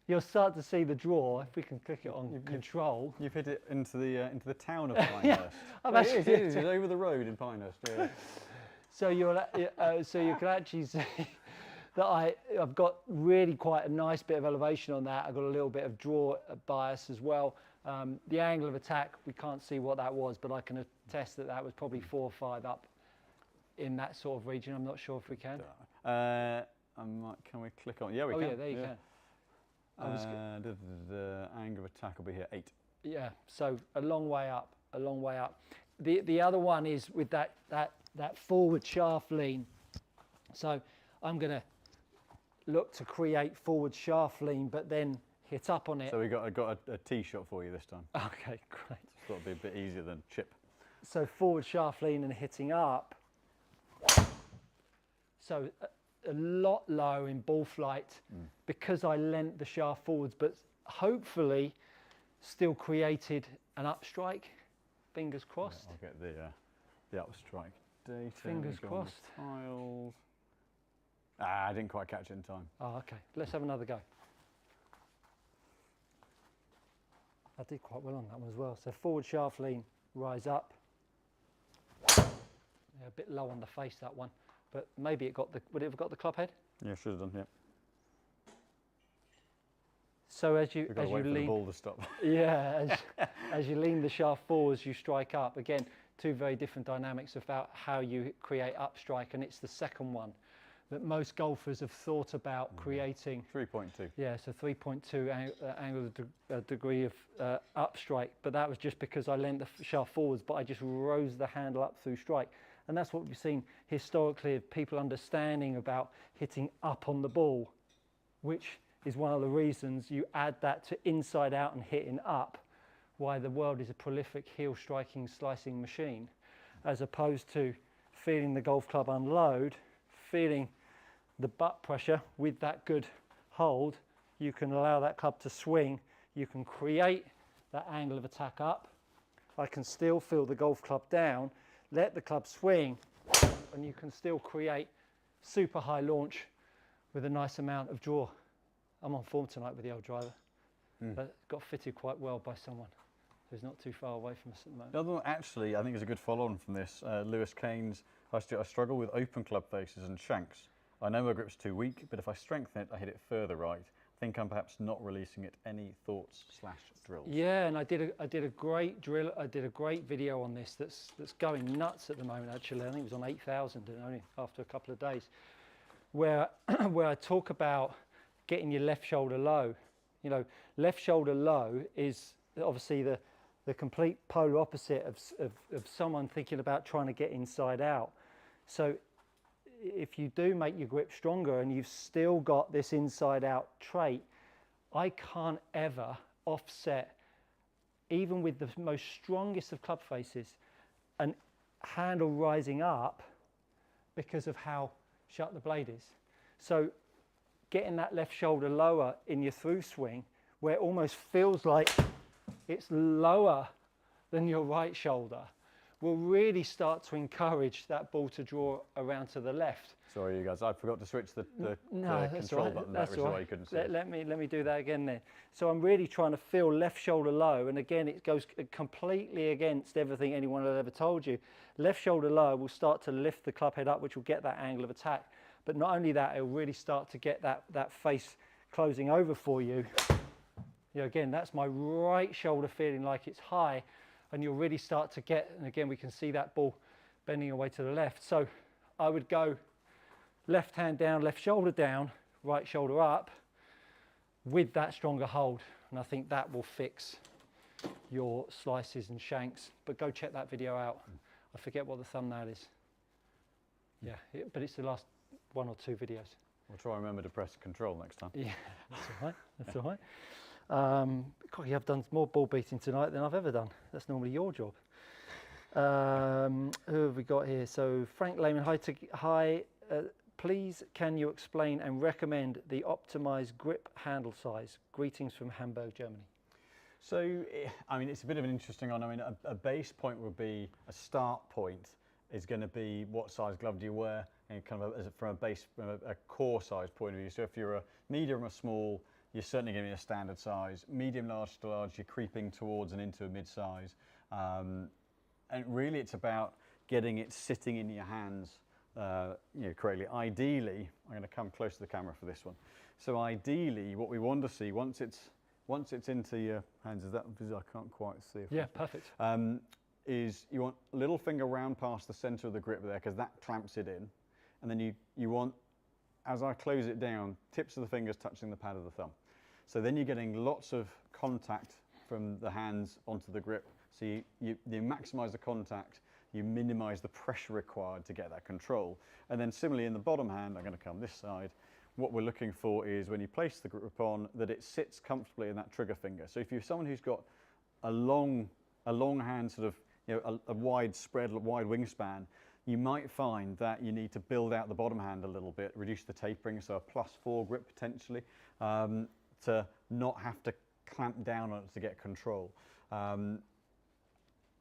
You'll start to see the draw, if we can click it on control. You've hit it into the town of Pinehurst. Yeah, it is over the road in Pinehurst. Yeah. So you can actually see that I've got really quite a nice bit of elevation on that. I've got a little bit of draw bias as well. The angle of attack, we can't see what that was, but I can attest that that was probably 4 or 5 up in that sort of region. I'm not sure if we can. Can we click on? Yeah, we Oh can. yeah, there you can. The angle of attack will be here, 8. Yeah, so a long way up, a long way up. The other one is with that forward shaft lean. So I'm going to look to create forward shaft lean, but then hit up on it. So I got a tee shot for you this time. Okay, great. Thought it'd be a bit easier than chip. So forward shaft lean and hitting up. So a lot low in ball flight because I lent the shaft forwards, but hopefully still created an up strike. Fingers crossed. Yeah, I'll get the up strike data. Fingers crossed. Tiles. I didn't quite catch it in time. Oh, okay. Let's have another go. I did quite well on that one as well. So forward shaft lean, rise up. Yeah, a bit low on the face, that one. But maybe it got the, would it have got the club head? Yeah, should have done, yeah. So as you We've got to wait for the ball to stop. Yeah, as you lean the shaft forwards, you strike up. Again, two very different dynamics about how you create up strike, and it's the second one that most golfers have thought about creating. 3.2. Yeah, so 3.2 angle degree of up strike, but that was just because I lent the shaft forwards, but I just rose the handle up through strike. And that's what we've seen historically of people understanding about hitting up on the ball, which is one of the reasons you add that to inside out and hitting up, why the world is a prolific heel striking, slicing machine, as opposed to feeling the golf club unload, feeling the butt pressure with that good hold. You can allow that club to swing. You can create that angle of attack up. I can still feel the golf club down, let the club swing, and you can still create super high launch with a nice amount of draw. I'm on form tonight with the old driver. But got fitted quite well by someone who's not too far away from us at the moment. The other one, actually, I think is a good follow-on from this. Lewis Kane's, I struggle with open club faces and shanks. I know my grip's too weak, but if I strengthen it, I hit it further right. I think I'm perhaps not releasing it. Any thoughts / drills? Yeah, and I did a great drill. I did a great video on this that's going nuts at the moment. Actually, I think it was on 8,000, and only after a couple of days, where where I talk about getting your left shoulder low. You know, left shoulder low is obviously the complete polar opposite of someone thinking about trying to get inside out. So if you do make your grip stronger and you've still got this inside out trait, I can't ever offset, even with the most strongest of club faces, an handle rising up because of how shut the blade is. So getting that left shoulder lower in your through swing, where it almost feels like it's lower than your right shoulder, will really start to encourage that ball to draw around to the left. Sorry, you guys, I forgot to switch the that's control right. button. That's That was right. why you couldn't see it. Let me do that again then. So I'm really trying to feel left shoulder low, and again, it goes completely against everything anyone had ever told you. Left shoulder low will start to lift the club head up, which will get that angle of attack. But not only that, it'll really start to get that face closing over for you. You know, again, that's my right shoulder feeling like it's high, and you'll really start to get, and again, we can see that ball bending away to the left. So I would go left hand down, left shoulder down, right shoulder up with that stronger hold. And I think that will fix your slices and shanks. But go check that video out. I forget what the thumbnail is. Yeah, but it's the last 1 or 2 videos. We'll try and remember to press control next time. Yeah, that's all right. That's all right. God, I've done more ball beating tonight than I've ever done. That's normally your job. Who have we got here? So Frank Lehman, hi. Please, can you explain and recommend the optimized grip handle size? Greetings from Hamburg, Germany. So, I mean, it's a bit of an interesting one. I mean, a base point would be, a start point is going to be what size glove do you wear, and kind of from a core size point of view. So if you're a medium or small, you're certainly going to be a standard size. Medium, large to large, you're creeping towards and into a mid-size. And really it's about getting it sitting in your hands correctly. Ideally, I'm going to come close to the camera for this one. So ideally, what we want to see, once it's into your hands, is that visible? I can't quite see. Yeah, perfect. is you want little finger round past the center of the grip there, because that clamps it in. And then you want, as I close it down, tips of the fingers touching the pad of the thumb. So then you're getting lots of contact from the hands onto the grip. So you maximize the contact, you minimize the pressure required to get that control. And then similarly in the bottom hand, I'm going to come this side, what we're looking for is when you place the grip on, that it sits comfortably in that trigger finger. So if you're someone who's got a long hand, sort of, you know, a wide spread, wide wingspan, you might find that you need to build out the bottom hand a little bit, reduce the tapering, so a +4 grip potentially, to not have to clamp down on it to get control.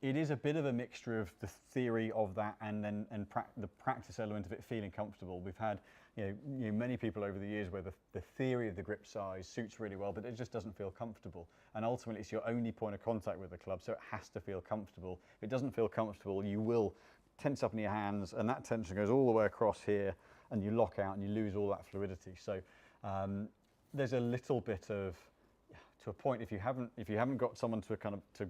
It is a bit of a mixture of the theory of that and then the practice element of it feeling comfortable. We've had many people over the years where the theory of the grip size suits really well, but it just doesn't feel comfortable. And ultimately, it's your only point of contact with the club, so it has to feel comfortable. If it doesn't feel comfortable, you will tense up in your hands, and that tension goes all the way across here, and you lock out and you lose all that fluidity. So there's a little bit of, to a point, if you haven't got someone to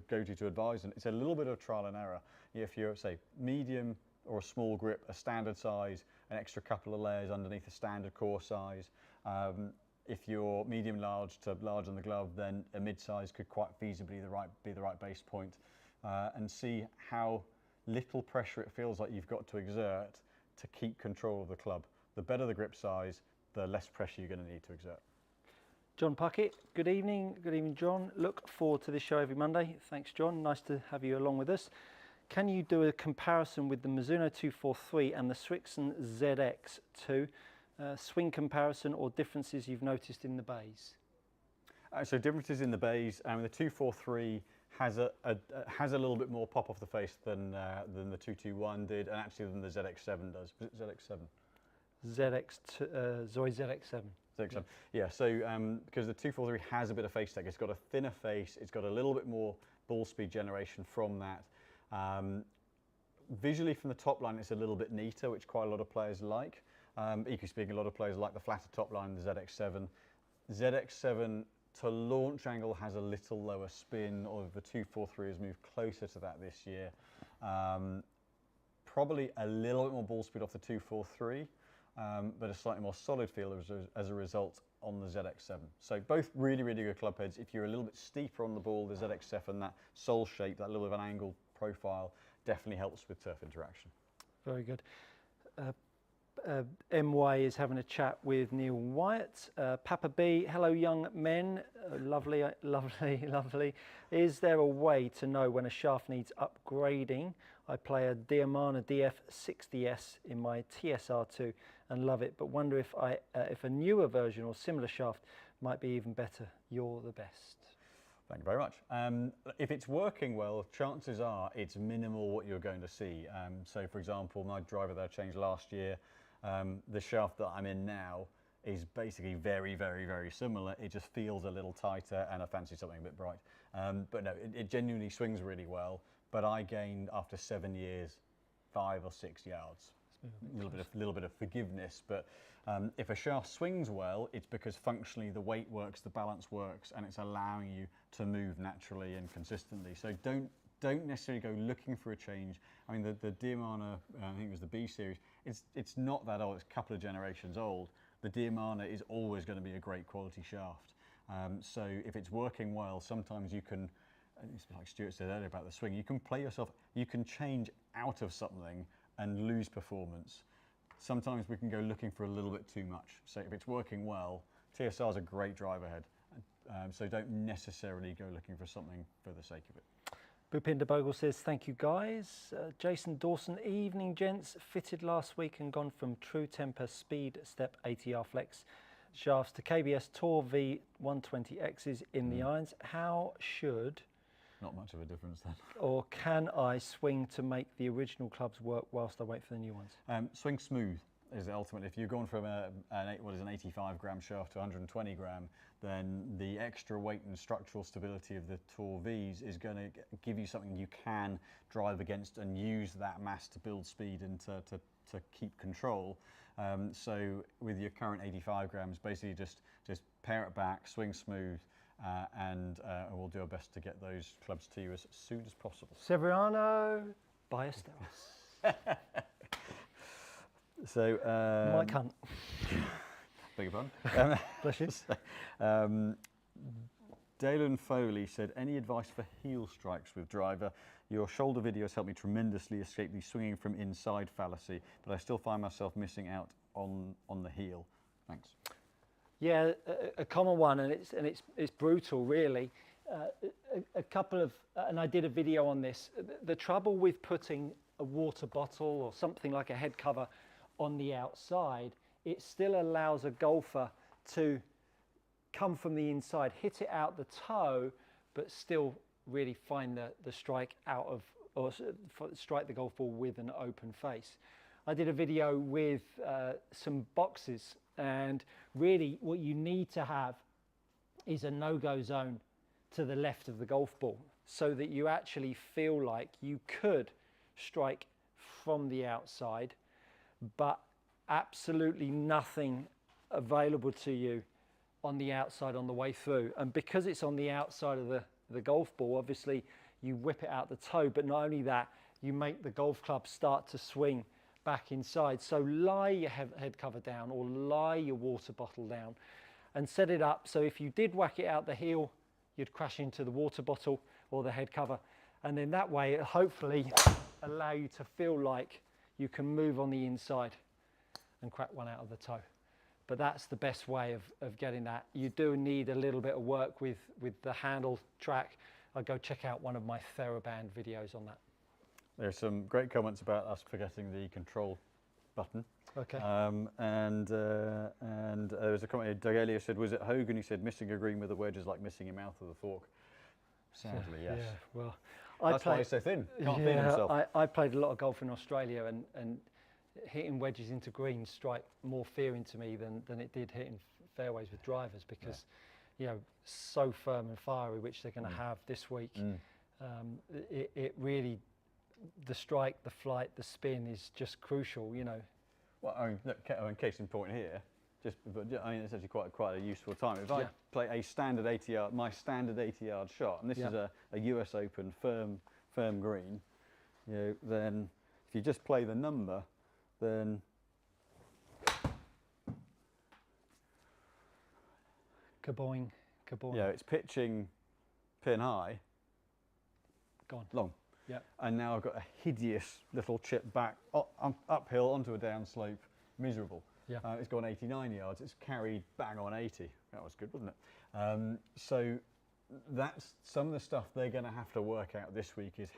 go to advise, and it's a little bit of trial and error. If you're, say, medium or a small grip, a standard size, an extra couple of layers underneath a standard core size. If you're medium large to large on the glove, then a mid size could quite feasibly be the right base point, and see how little pressure it feels like you've got to exert to keep control of the club. The better the grip size, the less pressure you're going to need to exert. John Puckett, good evening. Good evening, John. Look forward to this show every Monday. Thanks, John. Nice to have you along with us. Can you do a comparison with the Mizuno 243 and the Srixon ZX2? Swing comparison or differences you've noticed in the bays? So differences in the bays. The 243 has a little bit more pop off the face than the 221 did, and actually than the ZX7 does. Was it ZX7? Zoe ZX7. ZX7. Yeah. So because the 243 has a bit of face tech, it's got a thinner face, it's got a little bit more ball speed generation from that. Visually from the top line, it's a little bit neater, which quite a lot of players like. Equally speaking, a lot of players like the flatter top line, the ZX7. ZX7 to launch angle has a little lower spin, or the 243 has moved closer to that this year. Probably a little bit more ball speed off the 243, but a slightly more solid feel as a result on the ZX7. So both really, really good club heads. If you're a little bit steeper on the ball, the ZX7, that sole shape, that little bit of an angled profile, definitely helps with turf interaction. Very good. MY is having a chat with Neil Wyatt. Papa B, hello young men. Lovely, lovely, lovely. Is there a way to know when a shaft needs upgrading? I play a Diamana DF60S in my TSR2 and love it, but wonder if a newer version or similar shaft might be even better. You're the best. Thank you very much. If it's working well, chances are it's minimal what you're going to see. So for example, my driver that I changed last year, the shaft that I'm in now is basically very, very, very similar. It just feels a little tighter, and I fancy something a bit bright. But no, it genuinely swings really well. But I gained, after 7 years, 5 or 6 yards. A little bit of forgiveness, but if a shaft swings well, it's because functionally the weight works, the balance works, and it's allowing you to move naturally and consistently. So don't necessarily go looking for a change. I mean, the Diamana, I think it was the B series, it's not that old, it's a couple of generations old. The Diamana is always going to be a great quality shaft. So if it's working well, sometimes you can, like Stuart said earlier about the swing, you can play yourself, you can change out of something and lose performance. Sometimes we can go looking for a little bit too much. So if it's working well, TSR is a great driver head. So don't necessarily go looking for something for the sake of it. Bhupinder Bogle says, thank you guys. Jason Dawson, evening gents. Fitted last week and gone from True Temper Speed Step ATR Flex shafts to KBS Tour V 120Xs in the irons. How should... Not much of a difference then. Or can I swing to make the original clubs work whilst I wait for the new ones? Swing smooth is the ultimate. If you've gone from an 85 gram shaft to 120 gram, then the extra weight and structural stability of the Tour Vs is going to give you something you can drive against and use that mass to build speed and to keep control. So with your current 85 grams, basically just pare it back, swing smooth, and we'll do our best to get those clubs to you as soon as possible. Severiano, Ballesteros. So, Mike Hunt. beg your pardon. Bless you. Dalen Foley said, any advice for heel strikes with driver? Your shoulder videos helped me tremendously escape the swinging from inside fallacy, but I still find myself missing out on the heel. Thanks. Yeah, a common one, and it's brutal, really. A couple of, and I did a video on this. The trouble with putting a water bottle or something like a head cover on the outside, it still allows a golfer to come from the inside, hit it out the toe, but still really find the strike out of, or strike the golf ball with an open face. I did a video with some boxes, and really what you need to have is a no-go zone to the left of the golf ball, so that you actually feel like you could strike from the outside, but absolutely nothing available to you on the outside on the way through. And because it's on the outside of the golf ball, obviously you whip it out the toe, but not only that, you make the golf club start to swing back inside. So lie your head cover down, or lie your water bottle down, and set it up so if you did whack it out the heel, you'd crash into the water bottle or the head cover, and then that way it hopefully allow you to feel like you can move on the inside and crack one out of the toe. But that's the best way of getting that. You do need a little bit of work with the handle track. I'll go check out one of my TheraBand videos on that. There's some great comments about us forgetting the control button. Okay. And there was a comment, Doug Elliott said, was it Hogan who said missing a green with a wedge is like missing a mouth with a fork? Sadly, yes. Yeah, well, that's why he's so thin. Can't feed himself. I played a lot of golf in Australia, and hitting wedges into greens strike more fear into me than it did hitting fairways with drivers, because you know, so firm and fiery, which they're going to have this week. It really, the strike, the flight, the spin is just crucial, you know. Well, I mean, look, case in point here, I mean, it's actually quite a useful time. If I play a standard 80-yard, my standard 80-yard shot, and this is a US Open firm green, you know, then if you just play the number, then kaboing, kaboing. Yeah, it's pitching pin high, gone long. Yeah. And now I've got a hideous little chip back uphill onto a downslope, miserable. Yeah. It's gone 89 yards. It's carried bang on 80. That was good, wasn't it? So that's some of the stuff they're going to have to work out this week, is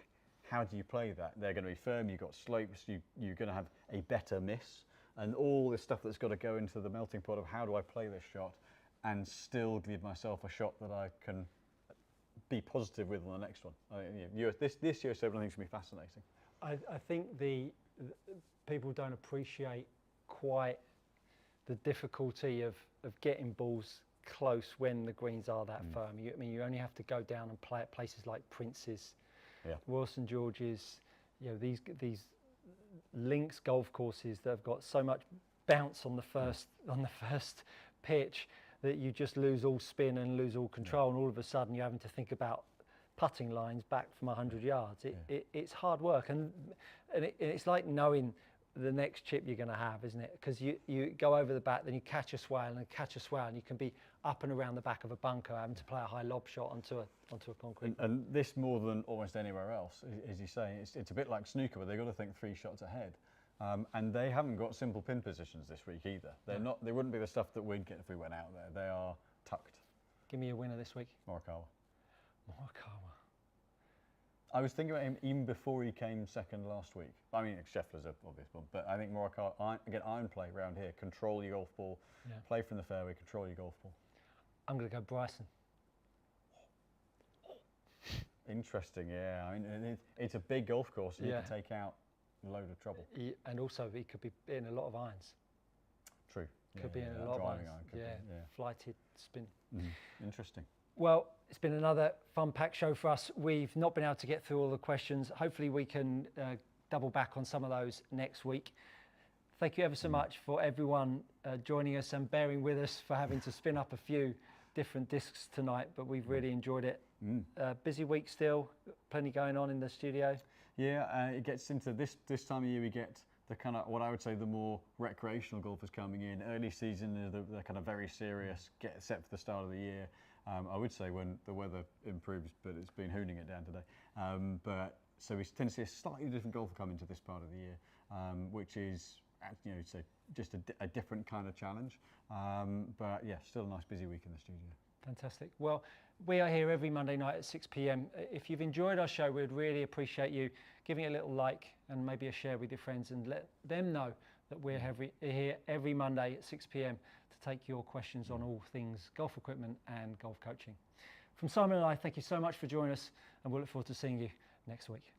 how do you play that? They're going to be firm. You've got slopes. You're going to have a better miss, and all this stuff that's got to go into the melting pot of how do I play this shot and still give myself a shot that I can be positive with on the next one. This US Open I think is going to be fascinating. I think the people don't appreciate quite the difficulty of getting balls close when the greens are that firm. I mean, you only have to go down and play at places like Prince's, Wilson George's, you know, these links golf courses that have got so much bounce on the first pitch that you just lose all spin and lose all control, and all of a sudden you're having to think about putting lines back from 100 yards. It's hard work, and it's like knowing the next chip you're going to have, isn't it? Because you go over the back, then you catch a swale and catch a swale, and you can be up and around the back of a bunker having to play a high lob shot onto a concrete. And this, more than almost anywhere else, as you say, it's a bit like snooker, where they've got to think 3 shots ahead. And they haven't got simple pin positions this week either. They're not. They wouldn't be the stuff that we'd get if we went out there. They are tucked. Give me a winner this week. Morikawa. Morikawa. I was thinking about him even before he came second last week. I mean, Scheffler's an obvious one, but I think Morikawa, again, iron play around here. Control your golf ball, play from the fairway, control your golf ball. I'm going to go Bryson. Interesting, yeah. I mean, it's a big golf course, and you can take out a load of trouble. And also, he could be in a lot of irons. True. Could be in a lot of irons. Iron, flighted spin. Interesting. Well, it's been another fun-packed show for us. We've not been able to get through all the questions. Hopefully we can double back on some of those next week. Thank you ever so much for everyone joining us and bearing with us for having to spin up a few different discs tonight, but we've really enjoyed it. Busy week still, plenty going on in the studio. Yeah, it gets into this time of year. We get the kind of what I would say the more recreational golfers coming in. Early season, the kind of very serious, get set for the start of the year. I would say when the weather improves, but it's been hooning it down today. But so we tend to see a slightly different golfer come into this part of the year, which is, you know, so just a different kind of challenge. But yeah, still a nice busy week in the studio. Fantastic. Well, we are here every Monday night at 6 p.m. If you've enjoyed our show, we'd really appreciate you giving it a little like and maybe a share with your friends, and let them know that we're here every Monday at 6 p.m. to take your questions on all things golf equipment and golf coaching. From Simon and I, thank you so much for joining us, and we'll look forward to seeing you next week.